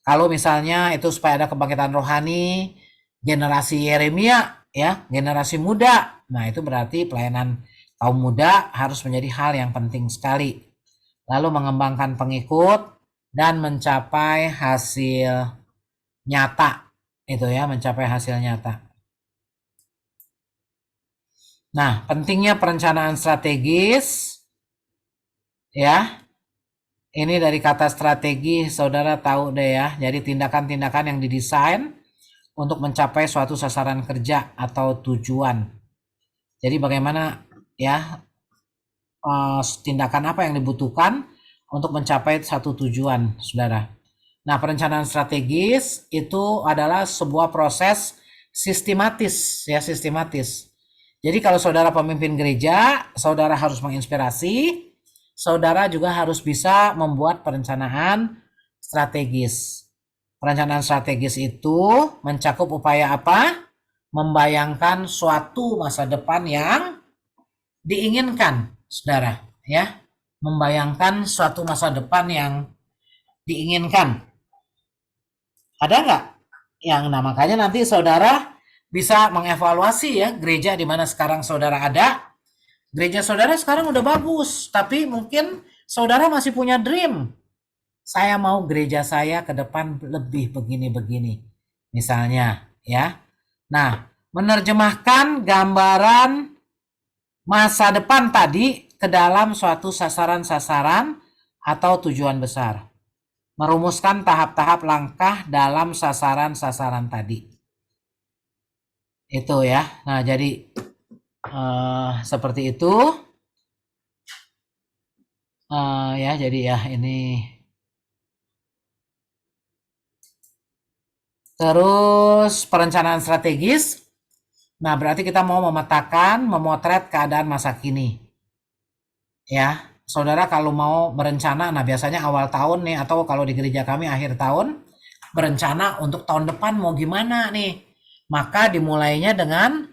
Kalau misalnya itu supaya ada kebangkitan rohani, generasi Yeremia ya, generasi muda. Nah, itu berarti pelayanan kaum muda harus menjadi hal yang penting sekali. Lalu mengembangkan pengikut dan mencapai hasil nyata. Itu ya, mencapai hasil nyata. Nah, pentingnya perencanaan strategis ya. Ini dari kata strategi, saudara tahu deh ya. Jadi tindakan-tindakan yang didesain untuk mencapai suatu sasaran kerja atau tujuan. Jadi bagaimana ya tindakan apa yang dibutuhkan untuk mencapai satu tujuan, saudara. Nah, perencanaan strategis itu adalah sebuah proses sistematis ya, sistematis. Jadi kalau saudara pemimpin gereja, saudara harus menginspirasi, saudara juga harus bisa membuat perencanaan strategis. Perencanaan strategis itu mencakup upaya apa? Membayangkan suatu masa depan yang diinginkan, saudara, ya. Membayangkan suatu masa depan yang diinginkan. Ada nggak? Nah makanya nanti saudara bisa mengevaluasi ya gereja di mana sekarang saudara ada. Gereja saudara sekarang udah bagus, tapi mungkin saudara masih punya dream. Saya mau gereja saya ke depan lebih begini-begini. Misalnya, ya. Nah, menerjemahkan gambaran masa depan tadi ke dalam suatu sasaran-sasaran atau tujuan besar. Merumuskan tahap-tahap langkah dalam sasaran-sasaran tadi. Itu ya. Nah, jadi seperti itu. Ya, jadi ya ini. Terus perencanaan strategis. Nah, berarti kita mau memetakan, memotret keadaan masa kini. Ya, saudara kalau mau berencana, nah biasanya awal tahun nih, atau kalau di gereja kami akhir tahun, berencana untuk tahun depan mau gimana nih. Maka dimulainya dengan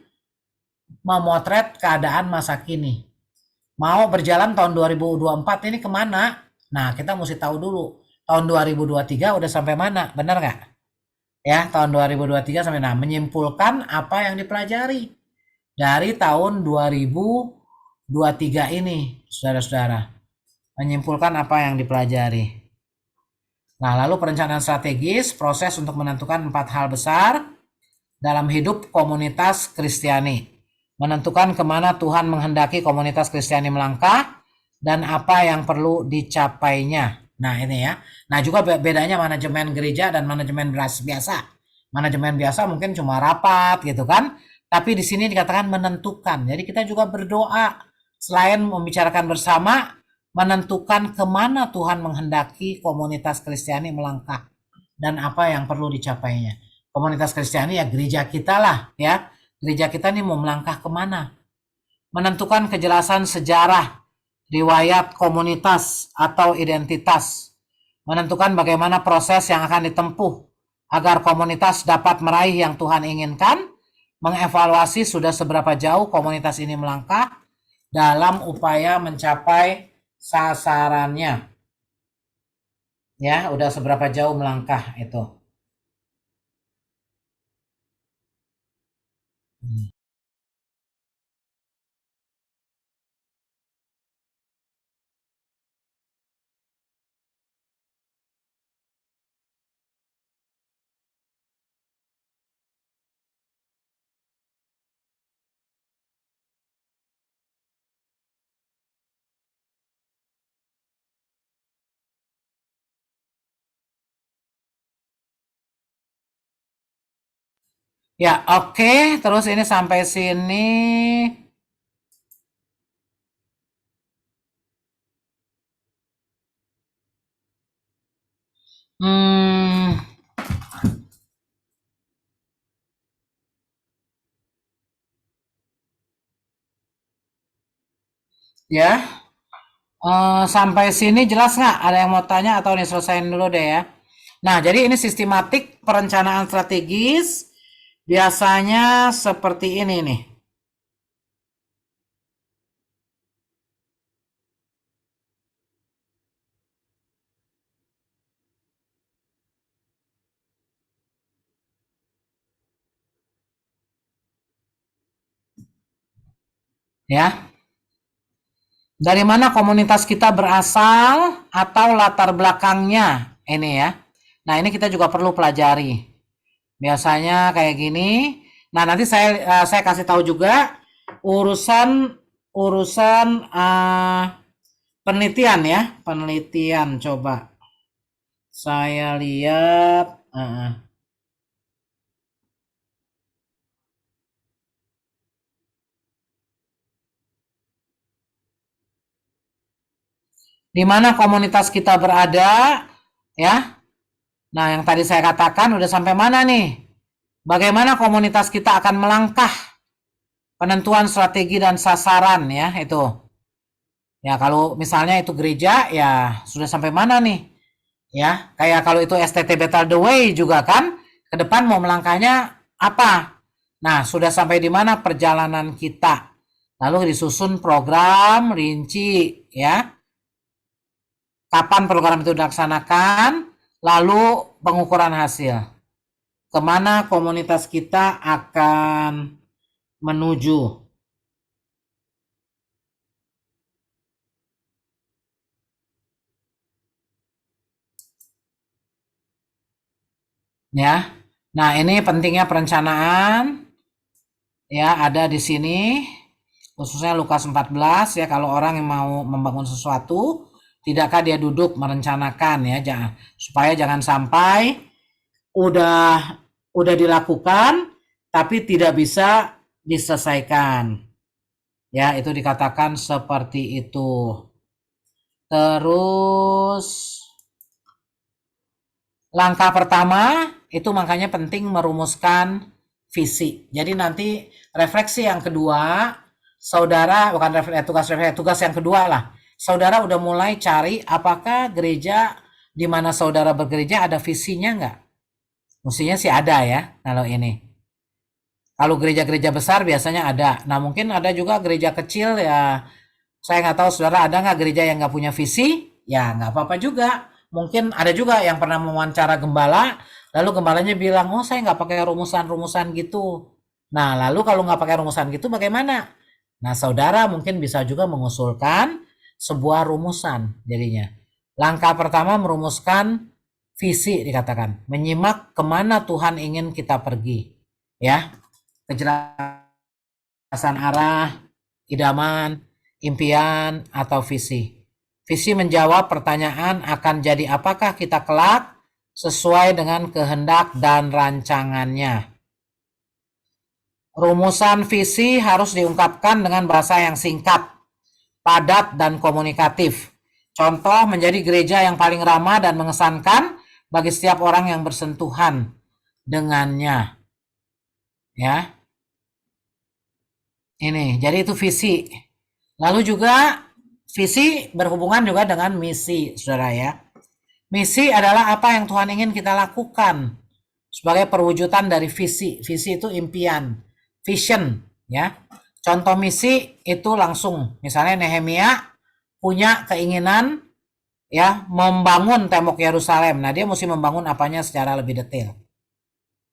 memotret keadaan masa kini. Mau berjalan tahun 2024 ini kemana? Nah, kita mesti tahu dulu. Tahun 2023 udah sampai mana, benar nggak? Ya, tahun 2023 sampai menyimpulkan apa yang dipelajari. dari tahun 2023 ini, saudara-saudara. Menyimpulkan apa yang dipelajari. Nah, lalu perencanaan strategis, proses untuk menentukan 4 hal besar dalam hidup komunitas Kristiani. Menentukan kemana Tuhan menghendaki komunitas Kristiani melangkah dan apa yang perlu dicapainya. Nah, ini ya. Nah, juga bedanya manajemen gereja dan manajemen biasa. Manajemen biasa mungkin cuma rapat gitu kan. Tapi di sini dikatakan menentukan. Jadi kita juga berdoa selain membicarakan bersama, menentukan kemana Tuhan menghendaki komunitas Kristiani melangkah dan apa yang perlu dicapainya. Komunitas Kristiani ya gereja kita lah ya. Gereja kita nih mau melangkah kemana. Menentukan kejelasan sejarah, riwayat komunitas atau identitas. Menentukan bagaimana proses yang akan ditempuh agar komunitas dapat meraih yang Tuhan inginkan. Mengevaluasi sudah seberapa jauh komunitas ini melangkah dalam upaya mencapai sasarannya. Ya, udah seberapa jauh melangkah itu. Ya, oke. Terus ini sampai sini. Ya. Sampai sini jelas nggak? Ada yang mau tanya atau nih selesaiin dulu deh ya. Nah, jadi ini sistematik perencanaan strategis. Biasanya seperti ini nih. Ya. Dari mana komunitas kita berasal atau latar belakangnya ini ya. Nah, ini kita juga perlu pelajari. Biasanya kayak gini. Nah, nanti saya kasih tahu juga urusan penelitian ya, penelitian coba. Saya lihat di mana komunitas kita berada ya. Nah, yang tadi saya katakan udah sampai mana nih? Bagaimana komunitas kita akan melangkah? Penentuan strategi dan sasaran ya itu. Ya, kalau misalnya itu gereja ya sudah sampai mana nih? Ya, kayak kalau itu STT Battle the Way juga kan ke depan mau melangkahnya apa? Nah, sudah sampai di mana perjalanan kita? Lalu disusun program rinci ya. Kapan program itu dilaksanakan? Lalu pengukuran hasil. Kemana komunitas kita akan menuju? Ya. Nah, ini pentingnya perencanaan. Ya, ada di sini. Khususnya Lukas 14 ya, kalau orang yang mau membangun sesuatu, tidakkah dia duduk merencanakan ya, supaya jangan sampai udah dilakukan tapi tidak bisa diselesaikan. Ya, itu dikatakan seperti itu. Terus langkah pertama itu makanya penting merumuskan visi. Jadi nanti refleksi yang kedua, saudara bukan tugas yang kedua lah. Saudara udah mulai cari apakah gereja di mana saudara bergereja ada visinya nggak? Mestinya sih ada ya kalau ini. Kalau gereja-gereja besar biasanya ada. Nah, mungkin ada juga gereja kecil ya. Saya nggak tahu saudara ada nggak gereja yang nggak punya visi? Ya nggak apa-apa juga. Mungkin ada juga yang pernah mewawancara gembala, lalu gembalanya bilang, oh saya nggak pakai rumusan-rumusan gitu. Nah, lalu kalau nggak pakai rumusan gitu bagaimana? Nah, saudara mungkin bisa juga mengusulkan sebuah rumusan jadinya. Langkah pertama merumuskan visi dikatakan. Menyimak kemana Tuhan ingin kita pergi. Ya, kejelasan arah, idaman, impian, atau visi. Visi menjawab pertanyaan akan jadi apakah kita kelak sesuai dengan kehendak dan rancangannya. Rumusan visi harus diungkapkan dengan bahasa yang singkat, padat, dan komunikatif. Contoh menjadi gereja yang paling ramah dan mengesankan bagi setiap orang yang bersentuhan dengannya. Ya. Ini, jadi itu visi. Lalu juga visi berhubungan juga dengan misi, saudara ya. Misi adalah apa yang Tuhan ingin kita lakukan sebagai perwujudan dari visi. Visi itu impian, vision, ya. Contoh misi itu langsung, misalnya Nehemia punya keinginan ya membangun tembok Yerusalem. Nah, dia mesti membangun apanya secara lebih detail.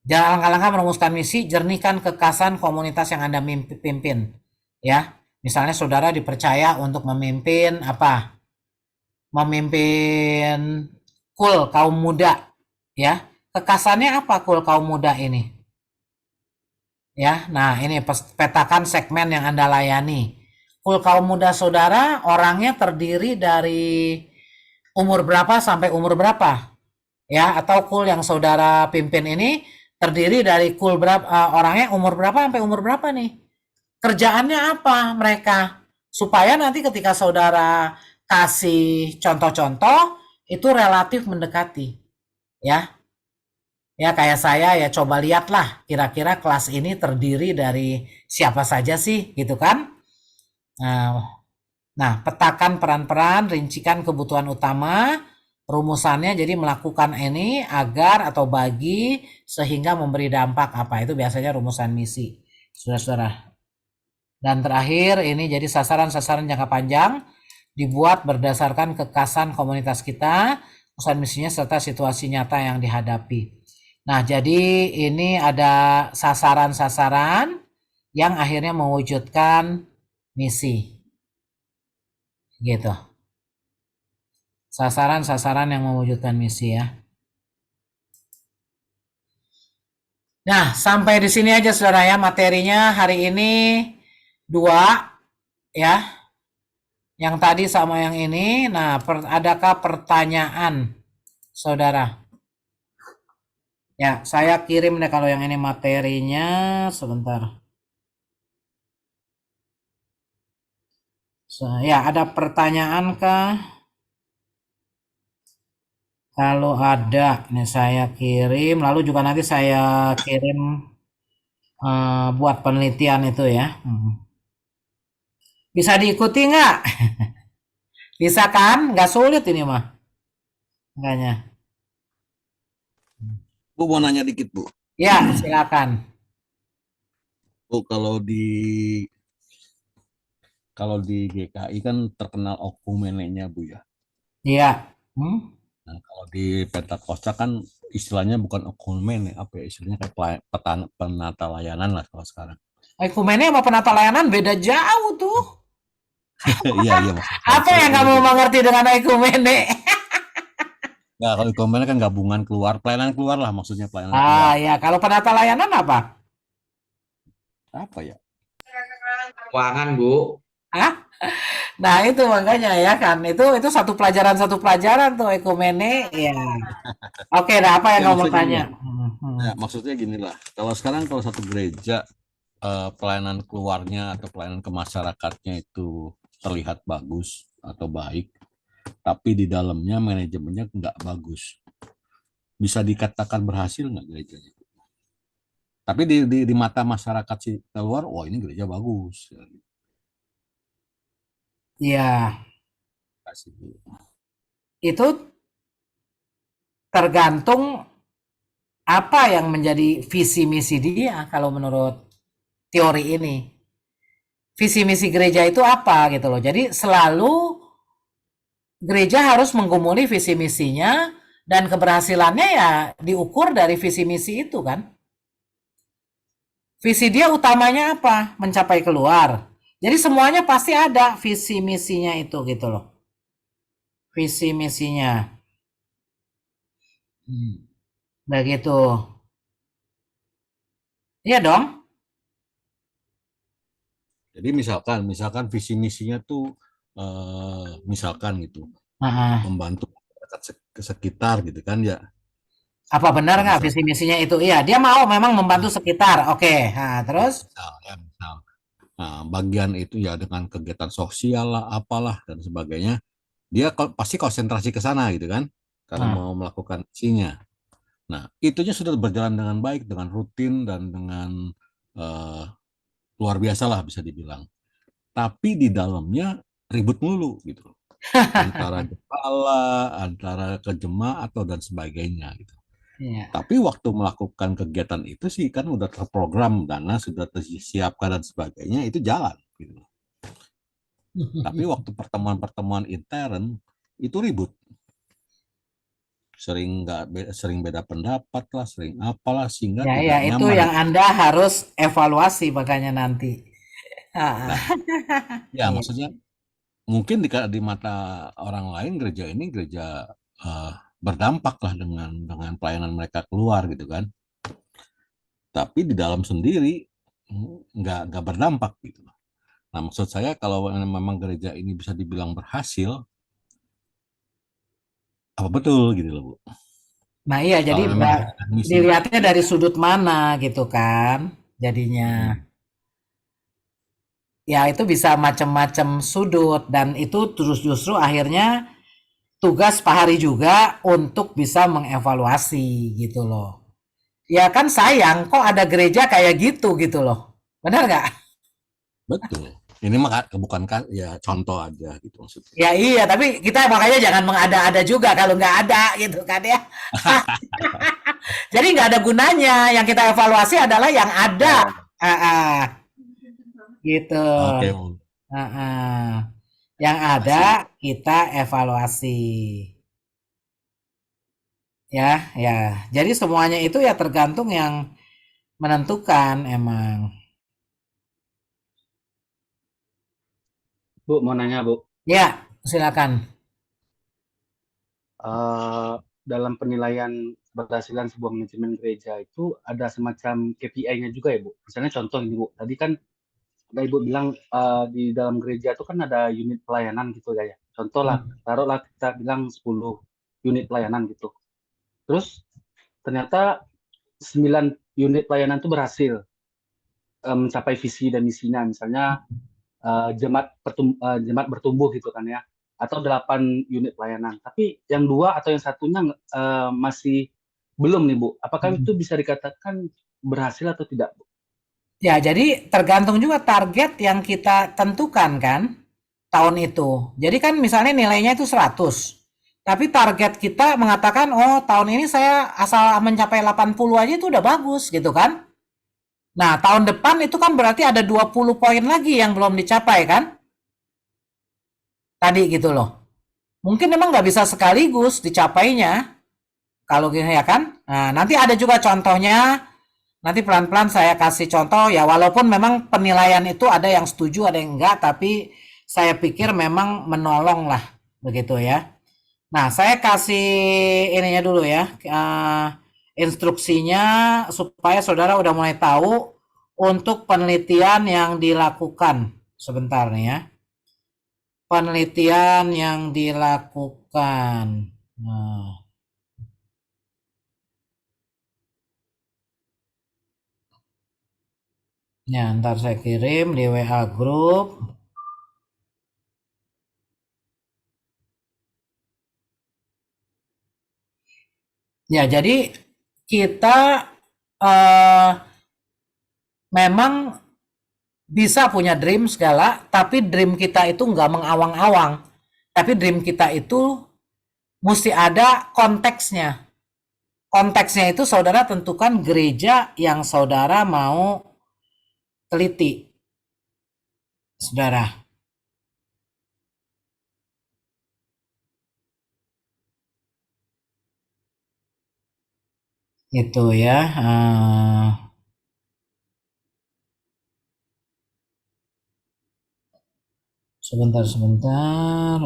Jangan langkah-langkah merumuskan misi, jernihkan kekasan komunitas yang Anda pimpin. Ya, misalnya saudara dipercaya untuk memimpin apa? Memimpin kul kaum muda, ya. Kekasannya apa kul kaum muda ini? Ya, nah ini petakan segmen yang Anda layani. Kul kaum muda saudara orangnya terdiri dari umur berapa sampai umur berapa? Ya, atau kul yang saudara pimpin ini terdiri dari kul berapa orangnya umur berapa sampai umur berapa nih? Kerjaannya apa mereka? Supaya nanti ketika saudara kasih contoh-contoh itu relatif mendekati. Ya. Ya kayak saya ya coba lihatlah kira-kira kelas ini terdiri dari siapa saja sih gitu kan. Nah, petakan peran-peran, rincikan kebutuhan utama, rumusannya jadi melakukan ini agar atau bagi sehingga memberi dampak apa itu biasanya rumusan misi. Saudara-saudara. Dan terakhir ini jadi sasaran-sasaran jangka panjang dibuat berdasarkan kekasan komunitas kita, rumusan misinya serta situasi nyata yang dihadapi. Nah, jadi ini ada sasaran-sasaran yang akhirnya mewujudkan misi. Gitu. Sasaran-sasaran yang mewujudkan misi ya. Nah, sampai di sini aja saudara ya materinya hari ini 2 ya. Yang tadi sama yang ini. Nah, adakah pertanyaan saudara? Ya, saya kirim deh kalau yang ini materinya sebentar. Ya, ada pertanyaan kah? Kalau ada, nih saya kirim. Lalu juga nanti saya kirim buat penelitian itu ya. Bisa diikuti nggak? Bisa kan? Nggak sulit ini mah. Enggaknya. Bu mau nanya dikit Bu. Ya, silakan. Bu kalau di GKI kan terkenal okumenenya Bu ya. Iya. Nah, kalau di Pentakosta kan istilahnya bukan okumene, apa ya istilahnya kayak penata layanan lah kalau sekarang. Ekumene sama penata layanan beda jauh tuh. Iya maksudnya. Apa yang kamu mengerti dengan ekumene? Nah, kalau ekumene kan gabungan pelayanan keluar lah maksudnya pelayanan keluar. Ya, kalau penata layanan apa? Apa ya? Keuangan, Bu. Nah, itu makanya ya kan. Itu satu pelajaran tuh ekumene ya. Oke, nah apa yang Ya, kamu mau maksudnya tanya? Ya, maksudnya gini lah. Kalau sekarang kalau satu gereja pelayanan keluarnya atau pelayanan ke masyarakatnya itu terlihat bagus atau baik, tapi di dalamnya manajemennya nggak bagus. Bisa dikatakan berhasil nggak gerejanya? Tapi di mata masyarakat sih keluar, wah ini gereja bagus. Ya, itu tergantung apa yang menjadi visi misi dia kalau menurut teori ini. Visi misi gereja itu apa gitu loh. Jadi selalu gereja harus menggumuli visi misinya dan keberhasilannya ya diukur dari visi misi itu kan. Visi dia utamanya apa? Mencapai keluar. Jadi semuanya pasti ada visi misinya itu gitu loh. Visi misinya. Begitu. Iya dong. Jadi misalkan visi misinya tuh misalkan gitu Nah, membantu masyarakat sekitar gitu kan ya. apa benar Ya nggak misal, visi misinya itu? Iya, dia mau memang membantu sekitar. Oke. Nah, terus? misal. Nah, bagian itu ya dengan kegiatan sosial lah, apalah dan sebagainya. Dia pasti konsentrasi ke sana gitu kan, karena Nah, mau melakukan misinya. Nah, itunya sudah berjalan dengan baik, dengan rutin dan dengan eh, luar biasa lah bisa dibilang. Tapi di dalamnya ribut mulu gitu, antara kepala, antara ke jemaat atau dan sebagainya gitu. iya. Tapi waktu melakukan kegiatan itu sih kan udah terprogram, dana sudah disiapkan dan sebagainya, itu jalan gitu. Tapi waktu pertemuan-pertemuan intern itu ribut, sering beda pendapat lah, sering apalah sehingga Ya, ya, tidak itu nyaman. yang Anda harus evaluasi makanya nanti. Ah, Nah, ya iya. maksudnya mungkin di mata orang lain gereja ini gereja eh, berdampak lah dengan pelayanan mereka keluar gitu kan. Tapi di dalam sendiri nggak berdampak gitu. Nah, maksud saya kalau memang gereja ini bisa dibilang berhasil, apa betul gitu loh, Bu? Nah, iya, jadi Kalau memang dengan misi. dilihatnya dari sudut mana gitu kan, jadinya. Mm-mm. Ya, itu bisa macam-macam sudut dan itu terus justru akhirnya tugas Pak Hari juga untuk bisa mengevaluasi gitu loh. Ya kan sayang kok ada gereja kayak gitu loh. Benar nggak? Betul. Ini mah bukan ya contoh aja gitu maksudnya. Ya iya, tapi kita makanya jangan mengada-ada juga kalau nggak ada gitu kan ya. Jadi nggak ada gunanya. Yang kita evaluasi adalah yang ada. Ya, Ah, ah, gitu. Oke, Bu. Ah, ah. Yang ada Makasih. kita evaluasi. Ya, ya. Jadi semuanya itu ya tergantung yang menentukan emang. Bu, mau nanya, Bu. Ya, silakan. Eh, dalam penilaian keberhasilan sebuah manajemen gereja itu ada semacam KPI-nya juga ya, Bu. Misalnya contoh ini, Bu. Tadi kan ada Ibu bilang di dalam gereja itu kan ada unit pelayanan gitu ya. Contoh lah, taruhlah kita bilang 10 unit pelayanan gitu. Terus ternyata 9 unit pelayanan itu berhasil mencapai visi dan misinya. Misalnya jemaat bertumbuh gitu kan ya, atau 8 unit pelayanan. Tapi yang dua atau yang satunya masih belum nih Bu. Apakah itu bisa dikatakan berhasil atau tidak, Bu? Ya, jadi tergantung juga target yang kita tentukan kan tahun itu. Jadi kan misalnya nilainya itu 100. Tapi target kita mengatakan, oh tahun ini saya asal mencapai 80 aja itu udah bagus gitu kan. Nah, tahun depan itu kan berarti ada 20 poin lagi yang belum dicapai kan? Tadi gitu loh. Mungkin memang nggak bisa sekaligus dicapainya. Kalau gini ya kan. Nah, nanti ada juga contohnya. Nanti pelan-pelan saya kasih contoh ya walaupun memang penilaian itu ada yang setuju ada yang enggak tapi saya pikir memang menolong lah begitu ya. Nah, saya kasih ininya dulu ya, instruksinya supaya saudara udah mulai tahu untuk penelitian yang dilakukan. Sebentar nih ya. Penelitian yang dilakukan. Nah, ya ntar saya kirim di WA grup. Ya, jadi kita eh, memang bisa punya dream segala, tapi dream kita itu nggak mengawang-awang. Tapi dream kita itu mesti ada konteksnya. Konteksnya itu saudara tentukan gereja yang saudara mau teliti, saudara. Itu ya. Sebentar.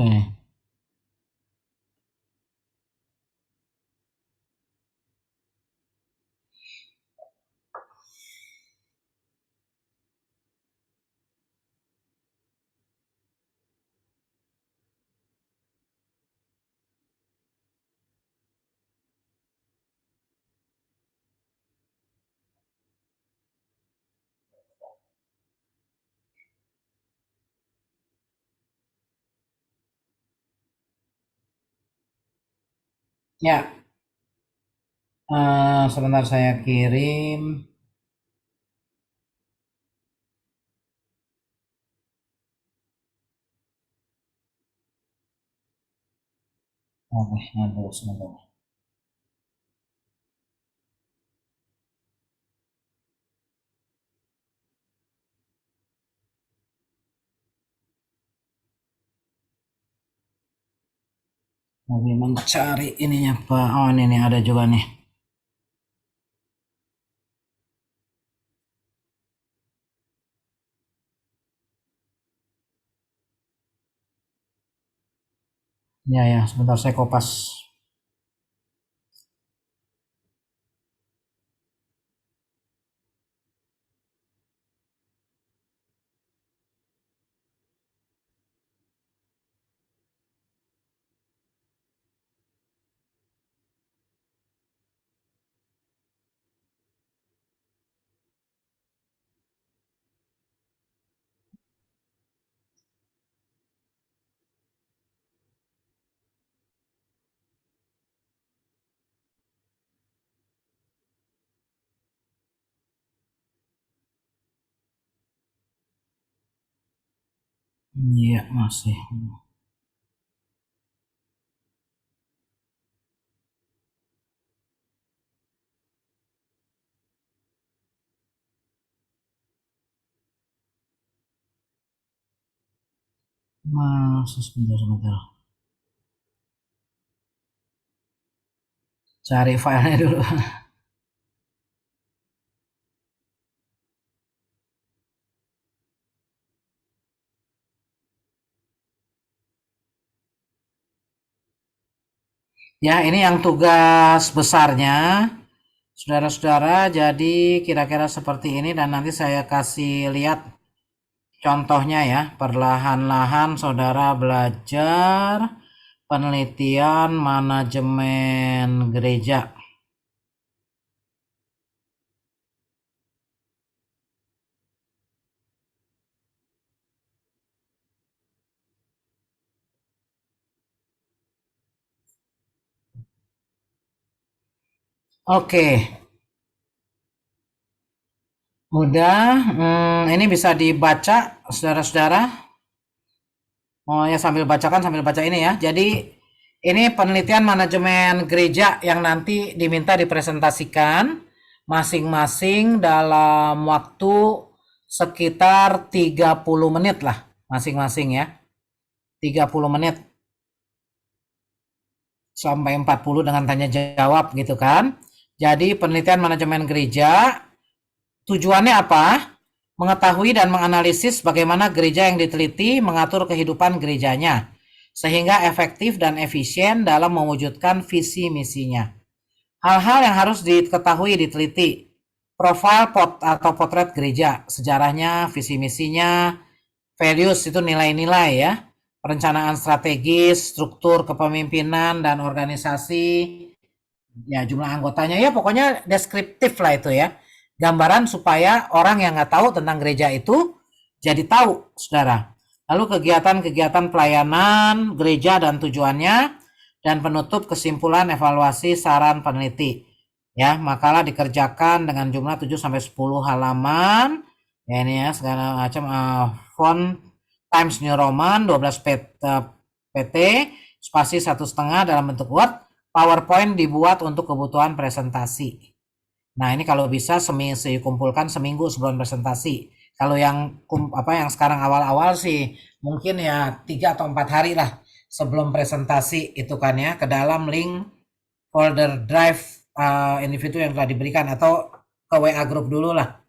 Ya, sebentar saya kirim. Oke, aduh, sebentar. Lagi mencari ininya Pak. Oh, ini nih ada juga nih. Ya, sebentar saya kopas. Iya, masih. Masih sebentar. Cari filenya dulu. Ya, ini yang tugas besarnya. Saudara-saudara, jadi kira-kira seperti ini dan nanti saya kasih lihat contohnya ya. Perlahan-lahan saudara belajar penelitian manajemen gereja. Oke, udah. Ini bisa dibaca, saudara-saudara. Oh ya, sambil baca ini ya. Jadi ini penelitian manajemen gereja yang nanti diminta dipresentasikan masing-masing dalam waktu sekitar 30 menit lah masing-masing ya. 30 menit sampai 40 dengan tanya jawab gitu kan. Jadi penelitian manajemen gereja tujuannya apa? Mengetahui dan menganalisis bagaimana gereja yang diteliti mengatur kehidupan gerejanya, sehingga efektif dan efisien dalam mewujudkan visi misinya. Hal-hal yang harus diketahui diteliti, profil atau potret gereja, sejarahnya, visi misinya, values itu nilai-nilai ya, perencanaan strategis, struktur kepemimpinan dan organisasi, ya jumlah anggotanya ya pokoknya deskriptif lah itu ya, gambaran supaya orang yang nggak tahu tentang gereja itu jadi tahu saudara. Lalu kegiatan-kegiatan pelayanan gereja dan tujuannya, dan penutup kesimpulan evaluasi saran peneliti ya. Makalah dikerjakan dengan jumlah 7-10 halaman ya, ini ya segala macam, font Times New Roman 12 PT, spasi 1,5 dalam bentuk Word. PowerPoint dibuat untuk kebutuhan presentasi. Nah, ini kalau bisa kumpulkan seminggu sebelum presentasi. Kalau yang yang sekarang awal-awal sih mungkin ya 3 atau 4 hari lah sebelum presentasi itu kan ya, ke dalam link folder drive individu yang telah diberikan atau ke WA group dulu lah.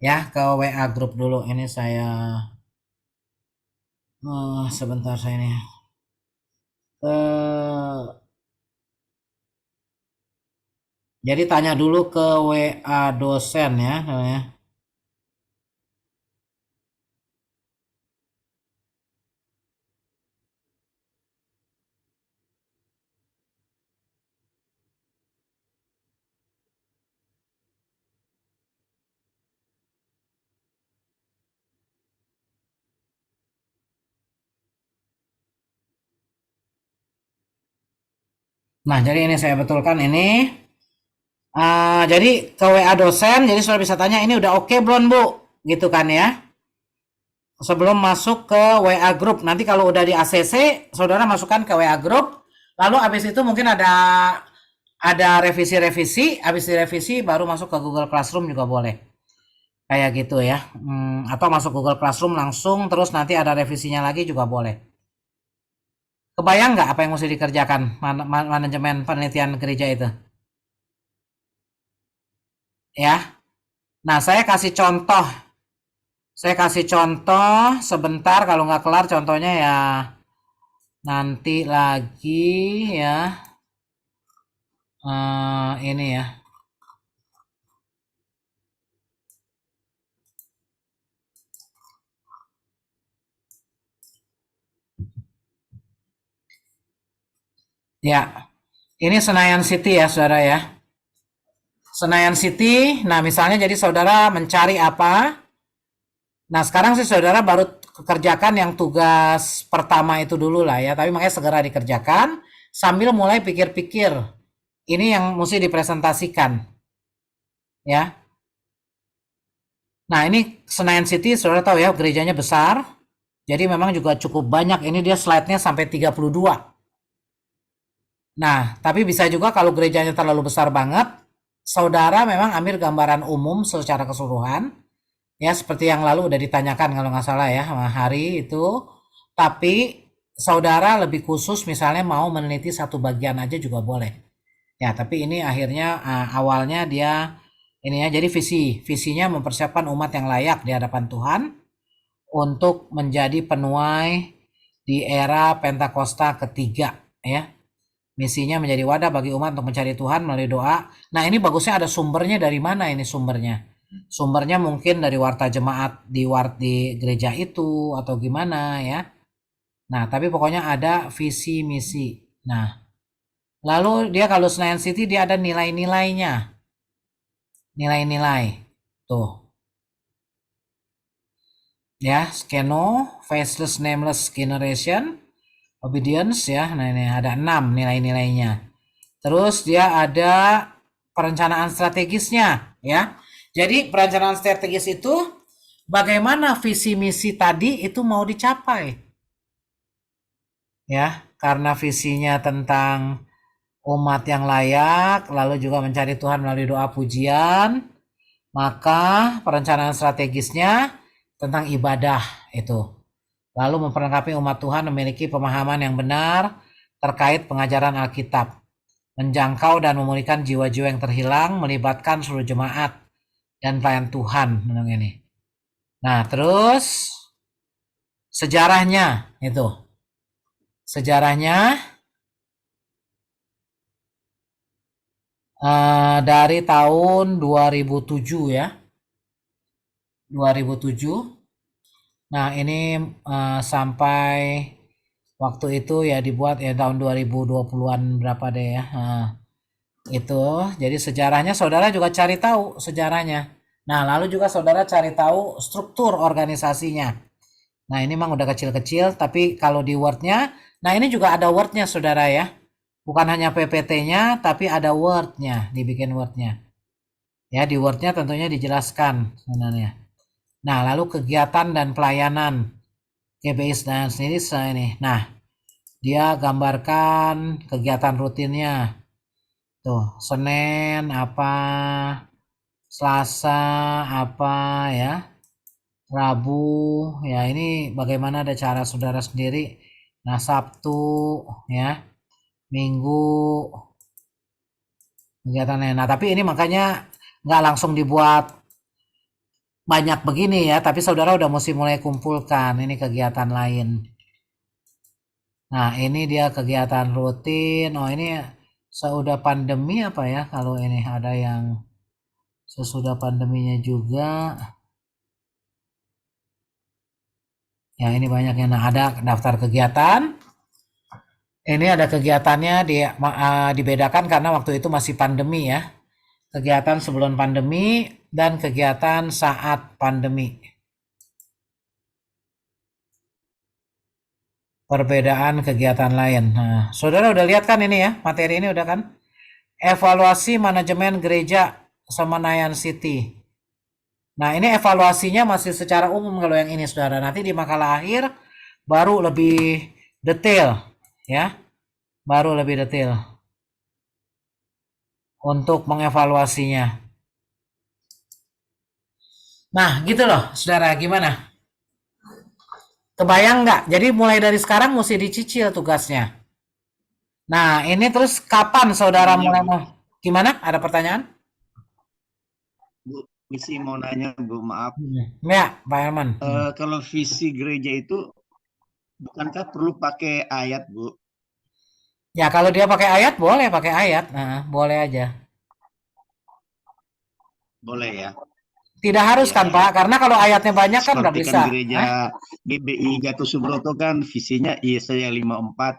Ya, ke WA group dulu. Ini saya Sebentar saya ini. Eh, jadi tanya dulu ke WA dosen ya. Nah, jadi ini saya betulkan ini. Jadi ke WA dosen, jadi saudara bisa tanya ini udah oke belum Bu? Gitu kan ya. Sebelum masuk ke WA group. Nanti kalau udah di ACC, saudara masukkan ke WA group. Lalu habis itu mungkin ada revisi-revisi, habis direvisi baru masuk ke Google Classroom juga boleh. Kayak gitu ya. Atau masuk Google Classroom langsung, terus nanti ada revisinya lagi juga boleh. Kebayang nggak apa yang mesti dikerjakan manajemen penelitian gereja itu? Ya. Nah, saya kasih contoh. Saya kasih contoh sebentar, kalau nggak kelar contohnya ya nanti lagi ya. Ini ya. Ya, ini Senayan City ya saudara ya. Senayan City, nah misalnya jadi saudara mencari apa. Nah sekarang sih saudara baru kerjakan yang tugas pertama itu dulu lah ya. Tapi makanya segera dikerjakan sambil mulai pikir-pikir. Ini yang mesti dipresentasikan. Ya. Nah ini Senayan City saudara tahu ya gerejanya besar. Jadi memang juga cukup banyak. Ini dia slide-nya sampai 32. Nah tapi bisa juga kalau gerejanya terlalu besar banget. Saudara memang ambil gambaran umum secara keseluruhan. Ya seperti yang lalu udah ditanyakan kalau nggak salah ya hari itu. Tapi saudara lebih khusus misalnya mau meneliti satu bagian aja juga boleh. Ya tapi ini akhirnya awalnya dia ini ya jadi visinya mempersiapkan umat yang layak di hadapan Tuhan untuk menjadi penuai di era Pentakosta ketiga ya. Misinya menjadi wadah bagi umat untuk mencari Tuhan melalui doa. Nah ini bagusnya ada sumbernya dari mana ini sumbernya? Sumbernya mungkin dari warta jemaat di gereja itu atau gimana ya. Nah tapi pokoknya ada visi misi. Nah lalu dia kalau Senayan City dia ada nilai-nilainya. Nilai-nilai. Tuh. Ya, skeno, faceless, nameless generation, obedience ya. Nah ini ada 6 nilai-nilainya. Terus dia ada perencanaan strategisnya ya. Jadi perencanaan strategis itu bagaimana visi misi tadi itu mau dicapai. Ya, karena visinya tentang umat yang layak, lalu juga mencari Tuhan melalui doa pujian, maka perencanaan strategisnya tentang ibadah itu. Lalu memperlengkapi umat Tuhan memiliki pemahaman yang benar terkait pengajaran Alkitab. Menjangkau dan memulihkan jiwa-jiwa yang terhilang, melibatkan seluruh jemaat dan pelayan Tuhan. Ini. Nah, terus sejarahnya itu. Sejarahnya dari tahun 2007 ya. 2007. Nah, ini sampai waktu itu ya dibuat ya tahun 2020-an berapa deh ya. Itu. Jadi sejarahnya saudara juga cari tahu sejarahnya. Nah, lalu juga saudara cari tahu struktur organisasinya. Nah, ini memang udah kecil-kecil, tapi kalau di Word-nya, nah ini juga ada Word-nya saudara ya. Bukan hanya PPT-nya, tapi ada Word-nya, dibikin Word-nya. Ya, di Word-nya tentunya dijelaskan sebenarnya. Nah, lalu kegiatan dan pelayanan GBI Senayan sendiri ini. Nah, dia gambarkan kegiatan rutinnya. Tuh, Senin apa, Selasa apa ya, Rabu ya ini bagaimana ada cara saudara sendiri. Nah, Sabtu ya, Minggu kegiatannya. Nah, tapi ini makanya nggak langsung dibuat banyak begini ya, tapi saudara udah mesti mulai kumpulkan ini kegiatan lain. Nah, ini dia kegiatan rutin. Oh, ini sudah pandemi apa ya? Kalau ini ada yang sesudah pandeminya juga. Ya, ini banyaknya. Nah, ada daftar kegiatan. Ini ada kegiatannya dibedakan karena waktu itu masih pandemi ya. Kegiatan sebelum pandemi dan kegiatan saat pandemi. Perbedaan kegiatan lain. Nah, saudara udah lihat kan ini ya, materi ini udah kan? Evaluasi manajemen gereja Semenayan City. Nah, ini evaluasinya masih secara umum kalau yang ini, saudara. Nanti di makalah akhir baru lebih detail, ya. Baru lebih detail untuk mengevaluasinya. Nah, gitu loh, saudara. Gimana? Kebayang nggak? Jadi mulai dari sekarang mesti dicicil tugasnya. Nah, ini terus kapan saudara Iya, mulai Bu. mau? Gimana? Ada pertanyaan? Bu, misi mau nanya, Bu, maaf. Ya, Pak Herman. Kalau visi gereja itu, bukankah perlu pakai ayat, Bu? Ya, kalau dia pakai ayat, boleh pakai ayat. Nah, boleh aja. Boleh ya? Tidak harus Ya, kan, ya. Pak? Karena kalau ayatnya banyak kan nggak Seperti bisa. kan gereja GBI Gatot Subroto kan visinya Yesaya 54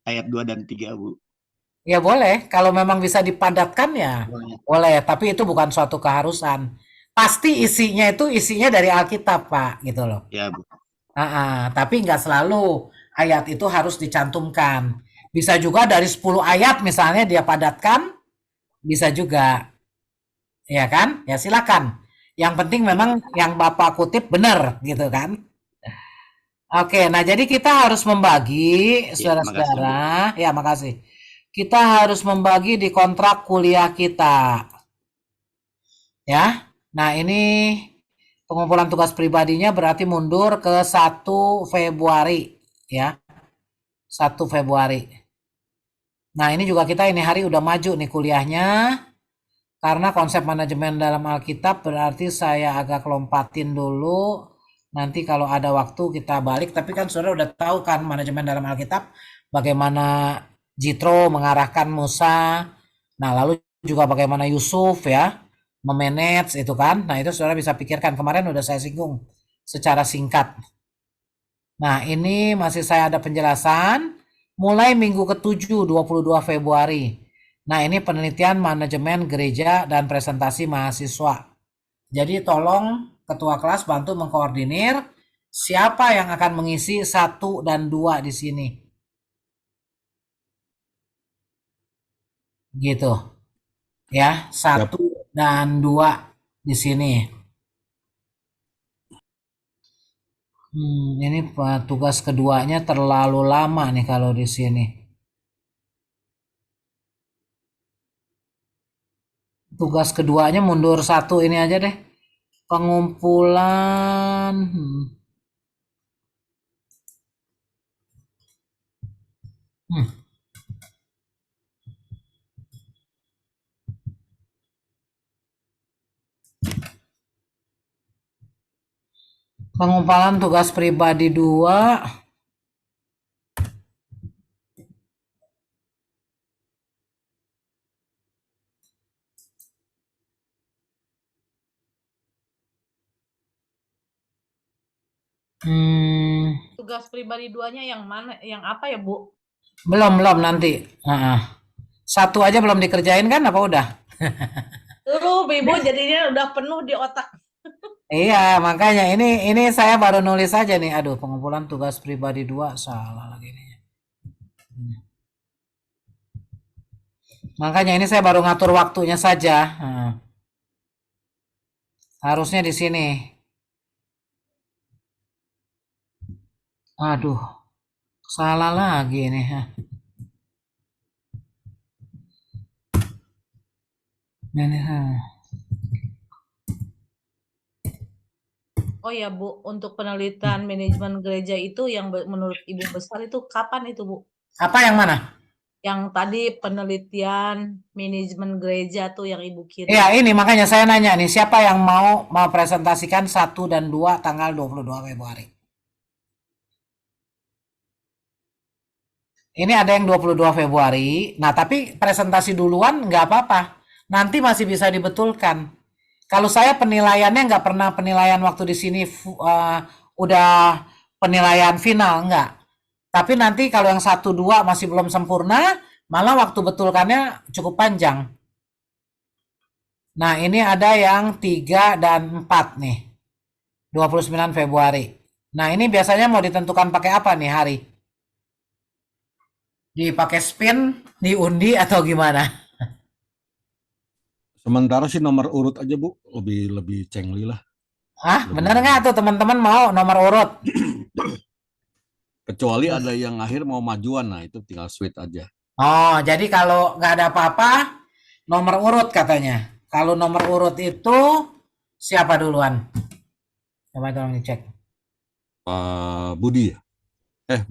ayat 2 dan 3, Bu. Ya boleh, kalau memang bisa dipadatkan ya Boleh. boleh, tapi itu bukan suatu keharusan. Pasti isinya dari Alkitab, Pak, gitu loh. Ya, Bu. Tapi nggak selalu ayat itu harus dicantumkan. Bisa juga dari 10 ayat misalnya dia padatkan, bisa juga. Ya kan? Ya silakan. Yang penting memang yang Bapak kutip benar gitu kan. Oke, nah jadi kita harus membagi, Ya, saudara-saudara. makasih, Bu. Ya, makasih. Kita harus membagi di kontrak kuliah kita. Ya. Nah, ini pengumpulan tugas pribadinya berarti mundur ke 1 Februari. Ya, 1 Februari. Nah, ini juga kita ini hari udah maju nih kuliahnya. Karena konsep manajemen dalam Alkitab berarti saya agak lompatin dulu. Nanti kalau ada waktu kita balik. Tapi kan saudara udah tahu kan manajemen dalam Alkitab. Bagaimana Jitro mengarahkan Musa. Nah, lalu juga bagaimana Yusuf ya memanage itu kan. Nah, itu saudara bisa pikirkan. Kemarin udah saya singgung secara singkat. Nah, ini masih saya ada penjelasan. Mulai minggu ke-7, 22 Februari. Nah, ini penelitian manajemen gereja dan presentasi mahasiswa. Jadi tolong ketua kelas bantu mengkoordinir siapa yang akan mengisi 1 dan 2 di sini. Gitu. Ya, 1 dan 2 di sini. Ini tugas keduanya terlalu lama nih kalau di sini. Tugas keduanya mundur 1 ini aja deh. Pengumpulan. Pengumpulan tugas pribadi 2. Tugas pribadi 2-nya yang mana? Yang apa ya, Bu? Belum nanti. 1 aja belum dikerjain kan apa udah? Ibu jadinya udah penuh di otak. Iya, makanya ini saya baru nulis aja nih. Aduh, pengumpulan tugas pribadi 2 salah lagi nih. Makanya ini saya baru ngatur waktunya saja. Harusnya di sini. Aduh, salah lagi nih. Ini, Oh ya, Bu, untuk penelitian manajemen gereja itu yang menurut Ibu besar itu kapan itu, Bu? Apa yang mana? Yang tadi penelitian manajemen gereja tuh yang Ibu kirim. Iya, ini makanya saya nanya nih, siapa yang mau presentasikan 1 dan 2 tanggal 22 Februari? Ini ada yang 22 Februari. Nah, tapi presentasi duluan nggak apa-apa. Nanti masih bisa dibetulkan. Kalau saya penilaiannya nggak pernah penilaian waktu di sini udah penilaian final, nggak. Tapi nanti kalau yang 1, 2 masih belum sempurna, malah waktu betulkannya cukup panjang. Nah, ini ada yang 3 dan 4 nih. 29 Februari. Nah, ini biasanya mau ditentukan pakai apa nih hari? Dipakai spin, diundi atau gimana? Sementara sih nomor urut aja Bu, lebih cengli lah. Ah, bener nggak tuh teman-teman mau nomor urut? Kecuali ada yang akhir mau majuan, nah itu tinggal switch aja. Oh, jadi kalau nggak ada apa-apa, nomor urut katanya. Kalau nomor urut itu siapa duluan? Coba tolong dicek. Pak Budi ya?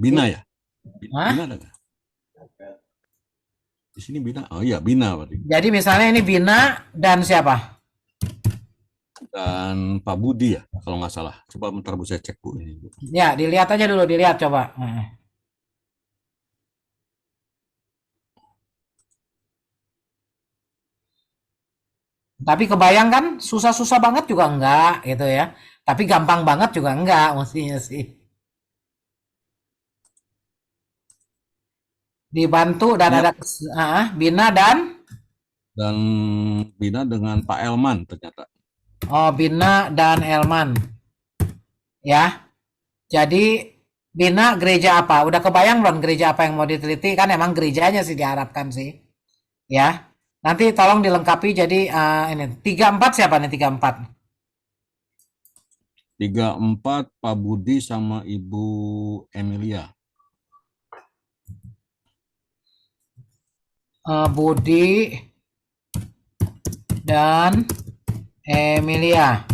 Bina ya? Hah? Bina ada nggak? Di sini Bina. Oh iya, Bina berarti. Jadi misalnya ini Bina dan siapa? Dan Pak Budi ya, kalau nggak salah. Coba bentar Bu, saya cek Bu ini. Bu. Ya, dilihat aja dulu, dilihat coba. Tapi kebayang kan, susah-susah banget juga enggak gitu ya. Tapi gampang banget juga enggak mestinya sih. Dibantu dan ada Bina dan Bina dengan Pak Elman ternyata. oh Bina dan Elman. Ya. Jadi Bina gereja apa? Udah kebayang belum gereja apa yang mau diteliti? Kan emang gerejanya sih diharapkan sih. Ya. Nanti tolong dilengkapi jadi ini 34 siapa nih 34? 34 Pak Budi sama Ibu Emilia. Budi dan Emilia.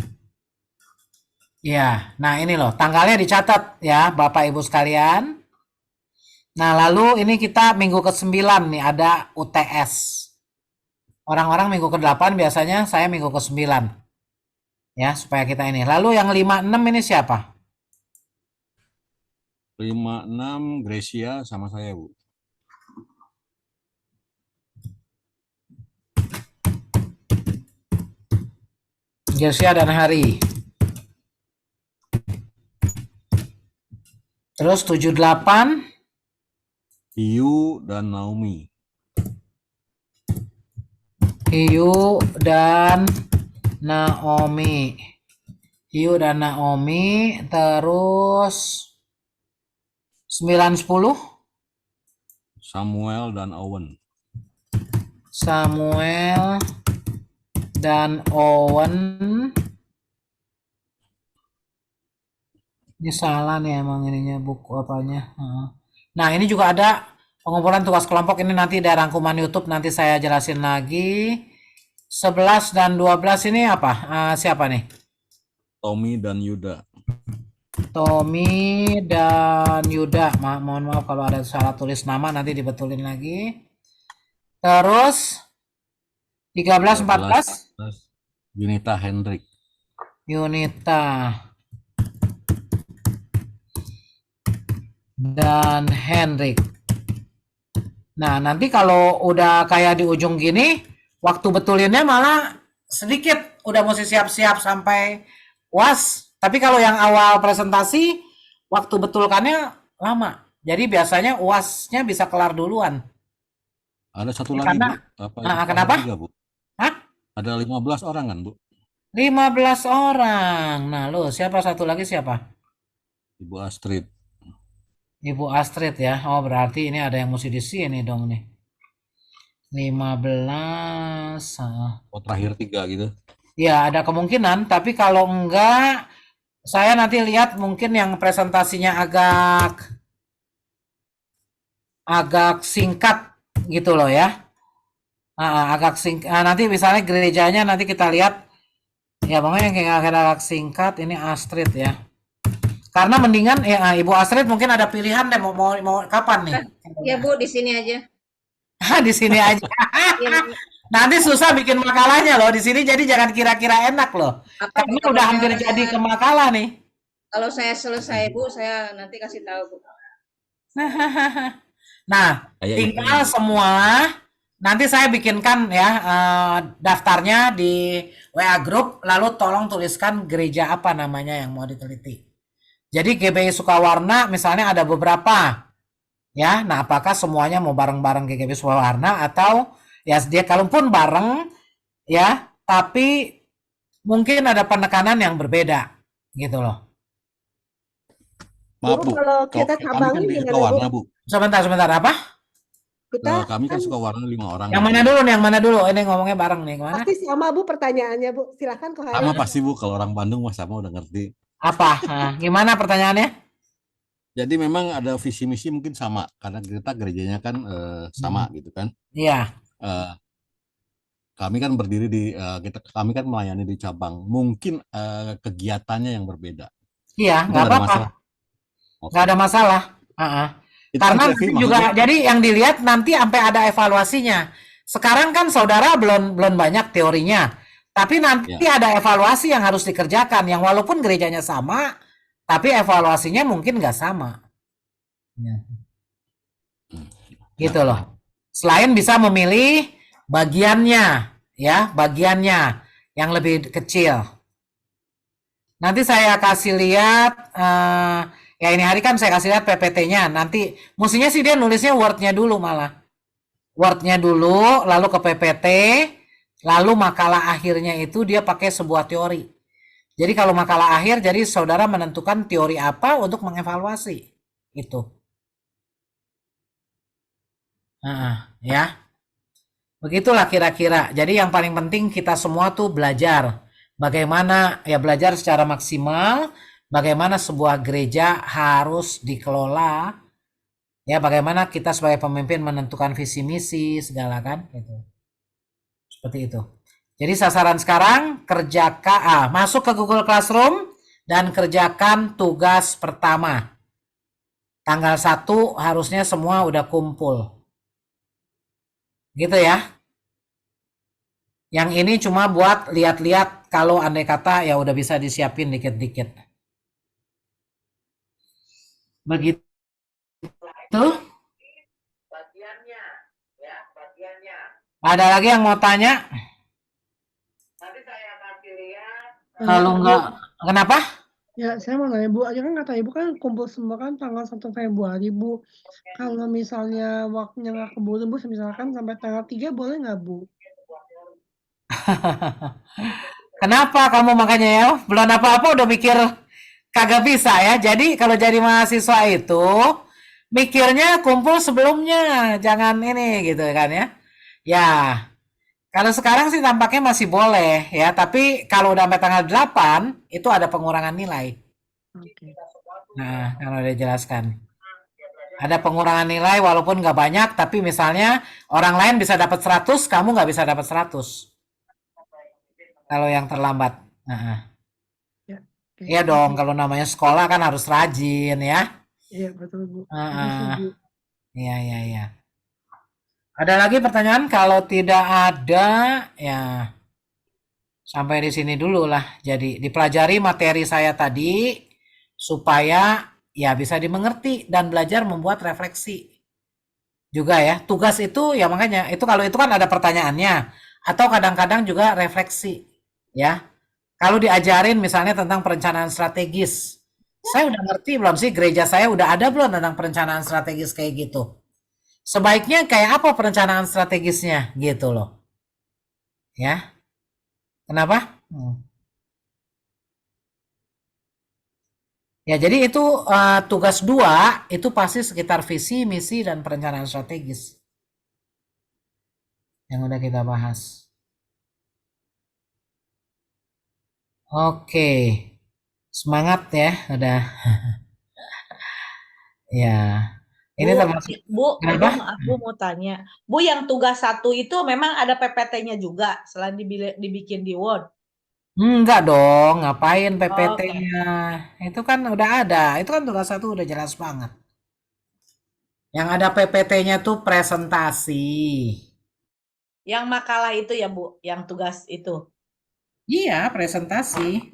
Ya, nah ini loh, tanggalnya dicatat ya Bapak Ibu sekalian. Nah, lalu ini kita minggu ke-9 nih ada UTS. Orang-orang minggu ke-8 biasanya, saya minggu ke-9. Ya, supaya kita ini. Lalu yang 56 ini siapa? 56 Gracia sama saya, Bu. Gracia dan Hari. Terus 78 Hiu dan Naomi. Hiu dan Naomi. Hiu dan Naomi. Terus 9-10 Samuel dan Owen. Samuel dan Owen. Ini salah nih emang ininya buku apanya. Nah, ini juga ada pengumpulan tugas kelompok. Ini nanti ada rangkuman YouTube, nanti saya jelasin lagi. 11 dan 12 ini apa? Siapa nih? Tommy dan Yuda. Tommy dan Yuda. Mohon maaf kalau ada salah tulis nama, nanti dibetulin lagi. Terus 13 14 Yunita Hendrik. Yunita dan Hendrik. Nah, nanti kalau udah kayak di ujung gini, waktu betulinnya malah sedikit. Udah mesti siap-siap sampai UAS. Tapi kalau yang awal presentasi, waktu betulkannya lama. Jadi biasanya UAS-nya bisa kelar duluan. Ada satu Ya, lagi, karena, Bu. kenapa? Tiga, Bu. Hah? Ada 15 orang kan, Bu? 15 orang. Nah, lo siapa satu lagi siapa? Ibu Astrid. Ibu Astrid ya. Oh, berarti ini ada yang mesti di sini dong nih. 15. Oh, terakhir 3 gitu. Ya, ada kemungkinan, tapi kalau enggak, saya nanti lihat mungkin yang presentasinya agak singkat gitu loh ya. Agak singkat. Nanti misalnya gerejanya nanti kita lihat ya, pokoknya yang agak singkat ini Astrid ya. Karena mendingan ya Ibu Astrid mungkin ada pilihan deh mau kapan nih? Ya Bu, di sini aja. Di sini aja. Nanti susah bikin makalahnya loh di sini, jadi jangan kira-kira enak loh. Karena udah hampir jadi ke makalah nih. Kalau saya selesai Bu, saya nanti kasih tahu Bu. Nah, Kayak tinggal itu. semua nanti saya bikinkan ya daftarnya di WA grup, lalu tolong tuliskan gereja apa namanya yang mau diteliti. Jadi GBI Sukawarna misalnya ada beberapa ya. Nah, apakah semuanya mau bareng-bareng GBI Sukawarna atau ya dia kalaupun bareng ya, tapi mungkin ada penekanan yang berbeda gitu loh. Maaf Bu, Bu, kalau kita kami kan cabangin di gimana, Bu? Sukawarna Bu. Sebentar apa? Kita Kami kan kan Sukawarna 5 orang Yang di mana sini. dulu nih? Yang mana dulu? Ini ngomongnya bareng nih. Kemana? pasti sama Bu pertanyaannya, Bu. Silakan Ko Sama Haris. pasti Bu, kalau orang Bandung mah sama udah ngerti. Apa? Nah, gimana pertanyaannya? Jadi memang ada visi misi mungkin sama karena kita gerejanya kan sama gitu kan. Iya. Eh, kami kan berdiri di kami kan melayani di cabang. Mungkin kegiatannya yang berbeda. Iya, Itu nggak nggak ada apa-apa. masalah. Nggak ada masalah. Itu kan Karena Trevi nanti juga, maksudnya. jadi yang dilihat nanti sampai ada evaluasinya. Sekarang kan saudara belum banyak teorinya, tapi nanti Ya. ada evaluasi yang harus dikerjakan, yang walaupun gerejanya sama, tapi evaluasinya mungkin nggak sama. Ya. Gitu loh. Selain bisa memilih bagiannya, ya, bagiannya yang lebih kecil. Nanti saya kasih lihat, ya ini hari kan saya kasih lihat PPT-nya. Nanti mestinya sih dia nulisnya Word-nya dulu malah. Word-nya dulu, lalu ke PPT, lalu makalah akhirnya itu dia pakai sebuah teori. Jadi kalau makalah akhir, jadi saudara menentukan teori apa untuk mengevaluasi. Itu. Ya. Begitulah kira-kira. Jadi yang paling penting kita semua tuh belajar. Bagaimana ya belajar secara maksimal, bagaimana sebuah gereja harus dikelola. Ya, bagaimana kita sebagai pemimpin menentukan visi misi segala kan gitu. Seperti itu. Jadi sasaran sekarang kerjakan masuk ke Google Classroom dan kerjakan tugas pertama. Tanggal 1 harusnya semua udah kumpul. Gitu ya. Yang ini cuma buat lihat-lihat kalau andai kata ya udah bisa disiapin dikit-dikit. Begitu. Bagiannya, ya, bagiannya. Ada lagi yang mau tanya? Nanti saya kasih lihat. Kalau enggak, kenapa? Ya, saya mau nanya Bu, aja kan kata Ibu kan kumpul semua kan tanggal 1 Februari Bu. Kalau misalnya waktunya nggak keburu Bu, misalkan sampai tanggal 3 boleh nggak Bu? Kenapa kamu makanya ya? Belum apa-apa udah mikir kagak bisa ya. Jadi kalau jadi mahasiswa itu mikirnya kumpul sebelumnya, jangan ini gitu kan ya. Ya, kalau sekarang sih tampaknya masih boleh ya, tapi kalau udah sampai tanggal 8 itu ada pengurangan nilai. Oke. Nah, kalau udah jelaskan. Ada pengurangan nilai walaupun nggak banyak, tapi misalnya orang lain bisa dapat 100, kamu nggak bisa dapat 100. Kalau yang terlambat. Ya, oke. Iya dong, kalau namanya sekolah kan harus rajin ya. Iya, betul Bu. Heeh. Setuju. Iya. Ada lagi pertanyaan? Kalau tidak ada, ya sampai di sini dulu lah. Jadi dipelajari materi saya tadi supaya ya bisa dimengerti dan belajar membuat refleksi juga ya. Tugas itu ya makanya itu kalau itu kan ada pertanyaannya atau kadang-kadang juga refleksi ya. Kalau diajarin misalnya tentang perencanaan strategis, saya udah ngerti belum sih gereja saya udah ada belum tentang perencanaan strategis kayak gitu. Sebaiknya kayak apa perencanaan strategisnya gitu loh. Ya. Kenapa? Ya, jadi itu tugas 2 itu pasti sekitar visi, misi, dan perencanaan strategis. Yang udah kita bahas. Oke. Semangat ya, udah. Ya. Ini termasuk Bu, kenapa? maaf Bu mau tanya. Bu yang tugas 1 itu memang ada PPT-nya juga selain dibikin di Word. Enggak dong, ngapain PPT-nya? Itu kan udah ada. Itu kan tugas 1 udah jelas banget. Yang ada PPT-nya tuh presentasi. Yang makalah itu ya Bu, yang tugas itu. Iya, presentasi.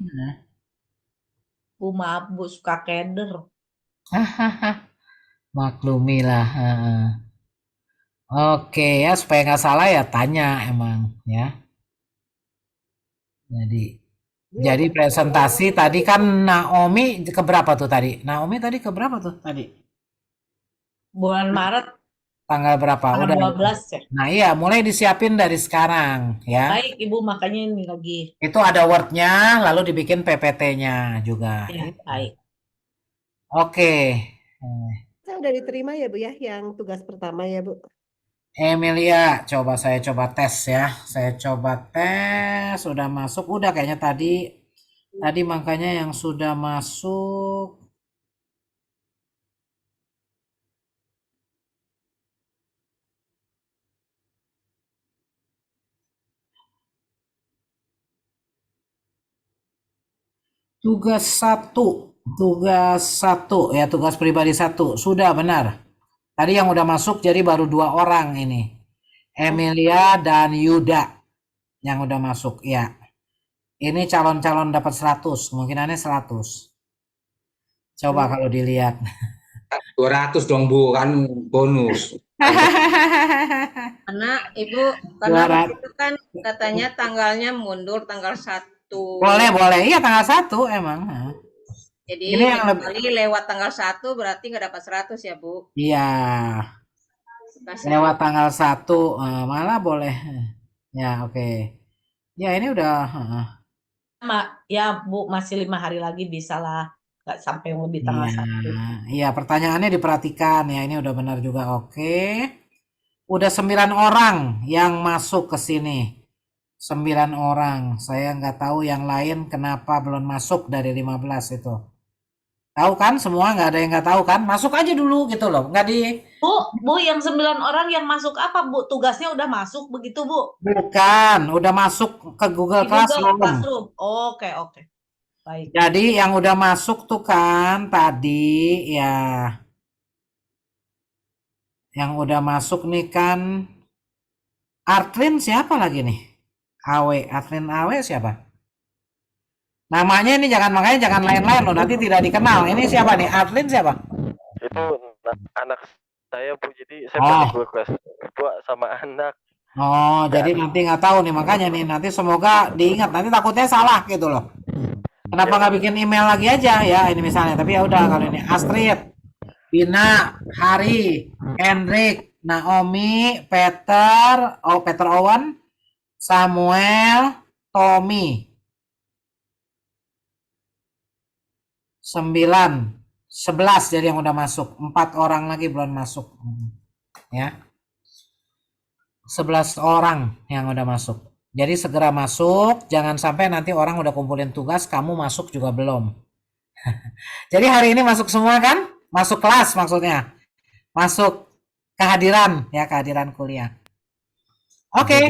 Bu maaf Bu suka keder. Maklumilah. Oke ya, supaya nggak salah ya tanya emang ya. Jadi Iya, jadi presentasi tadi kan Naomi keberapa tuh tadi? Naomi tadi keberapa tuh tadi? Bulan Maret Tanggal berapa? tanggal Udah. 12 ya. Nah iya, mulai disiapin dari sekarang ya. Baik Ibu, makanya ini lagi. Itu ada Word-nya, lalu dibikin PPT-nya juga. Ya, baik. Oke. Saya udah diterima ya Bu ya, yang tugas pertama ya Bu. Emilia, saya coba tes ya. Saya coba tes, sudah masuk. Udah kayaknya tadi makanya yang sudah masuk. Tugas satu ya, tugas pribadi 1 sudah benar. Tadi yang udah masuk jadi baru 2 orang ini. Emilia dan Yuda yang udah masuk ya. Ini calon-calon dapat 100, kemungkinannya 100. Coba kalau dilihat. 200 dong Bu, kan bonus. Karena Ibu, karena waktu itu kan katanya tanggalnya mundur tanggal 1. Boleh. Iya tanggal 1 emang. Jadi Ini yang kali lewat tanggal 1 berarti nggak dapat 100 ya Bu? Iya. Lewat tanggal 1 malah boleh. Ya oke. Ya ini udah. Ya Bu, masih 5 hari lagi bisa lah. Nggak sampai yang lebih tanggal 1. Iya, pertanyaannya diperhatikan ya. Ini udah benar juga. Oke. Udah 9 orang yang masuk ke sini. 9 orang. Saya nggak tahu yang lain kenapa belum masuk dari 15 itu. Tahu kan semua, nggak ada yang nggak tahu kan? Masuk aja dulu gitu loh. Nggak di... Bu, yang 9 orang yang masuk apa Bu? Tugasnya udah masuk begitu Bu? Bukan, udah masuk ke Google Di Google Classroom. Classroom. Oke. Baik. Jadi yang udah masuk tuh kan tadi ya. Yang udah masuk nih kan Artlin siapa lagi nih? Artlin Awe siapa? Namanya ini makanya jangan lain-lain loh, nanti tidak dikenal. Ini siapa nih? Artlin siapa? Itu anak saya Bu, jadi saya panik request berdua sama anak. Oh, jadi nanti nggak tahu nih, makanya nih nanti semoga diingat, nanti takutnya salah gitu loh. Kenapa nggak bikin email lagi aja ya ini misalnya, tapi ya udah kalau ini Astrid, Bina, Hari, Hendrik, Naomi, Peter Owen, Samuel, Tommy. 9, 11 jadi yang udah masuk. 4 orang lagi belum masuk. Ya. 11 orang yang udah masuk. Jadi segera masuk, jangan sampai nanti orang udah kumpulin tugas, kamu masuk juga belum. Jadi hari ini masuk semua kan? Masuk kelas maksudnya. Masuk kehadiran ya, kehadiran kuliah. Oke.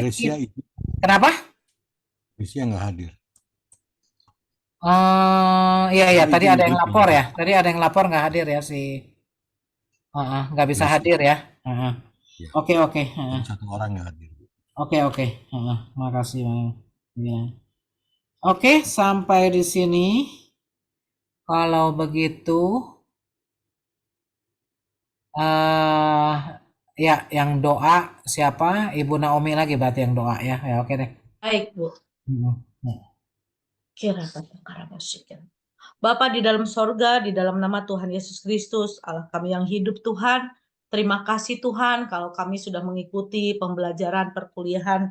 Kenapa? Grecia nggak hadir. Iya tadi ada yang lapor ya. Tadi ada yang lapor nggak hadir ya si. Nggak bisa hadir ya. Oke. Satu orang nggak hadir. Oke. Makasih. Ya. Oke, sampai di sini. Kalau begitu, ya yang doa siapa? Ibu Naomi lagi berarti yang doa ya. Ya oke deh. Baik Bu. Bapa di dalam sorga, di dalam nama Tuhan Yesus Kristus, Allah kami yang hidup Tuhan, terima kasih Tuhan kalau kami sudah mengikuti pembelajaran perkuliahan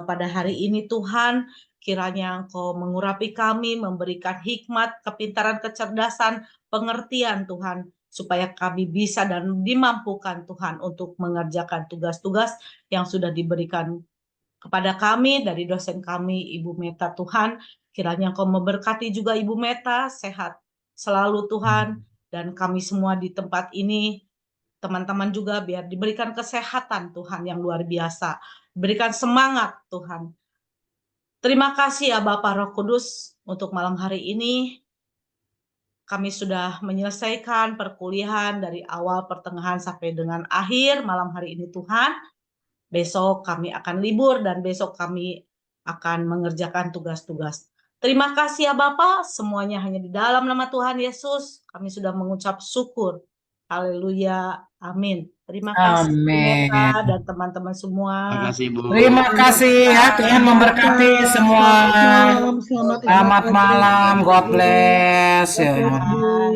pada hari ini Tuhan, kiranya Engkau mengurapi kami, memberikan hikmat, kepintaran, kecerdasan, pengertian Tuhan, supaya kami bisa dan dimampukan Tuhan untuk mengerjakan tugas-tugas yang sudah diberikan kepada kami dari dosen kami Ibu Meta Tuhan. Kiranya Engkau memberkati juga Ibu Meta, sehat selalu Tuhan, dan kami semua di tempat ini, teman-teman juga biar diberikan kesehatan Tuhan yang luar biasa, berikan semangat Tuhan. Terima kasih ya Bapak Roh Kudus untuk malam hari ini. Kami sudah menyelesaikan perkuliahan dari awal, pertengahan, sampai dengan akhir malam hari ini Tuhan. Besok kami akan libur dan besok kami akan mengerjakan tugas-tugas. Terima kasih ya Bapak, semuanya hanya di dalam nama Tuhan Yesus. Kami sudah mengucap syukur. Haleluya. Amin. Terima kasih Bu Amin. Neta dan teman-teman semua. Terima kasih Bu. Terima kasih ya, Tuhan memberkati semua. Selamat malam, selamat Selamat malam, God bless. God bless, Bu.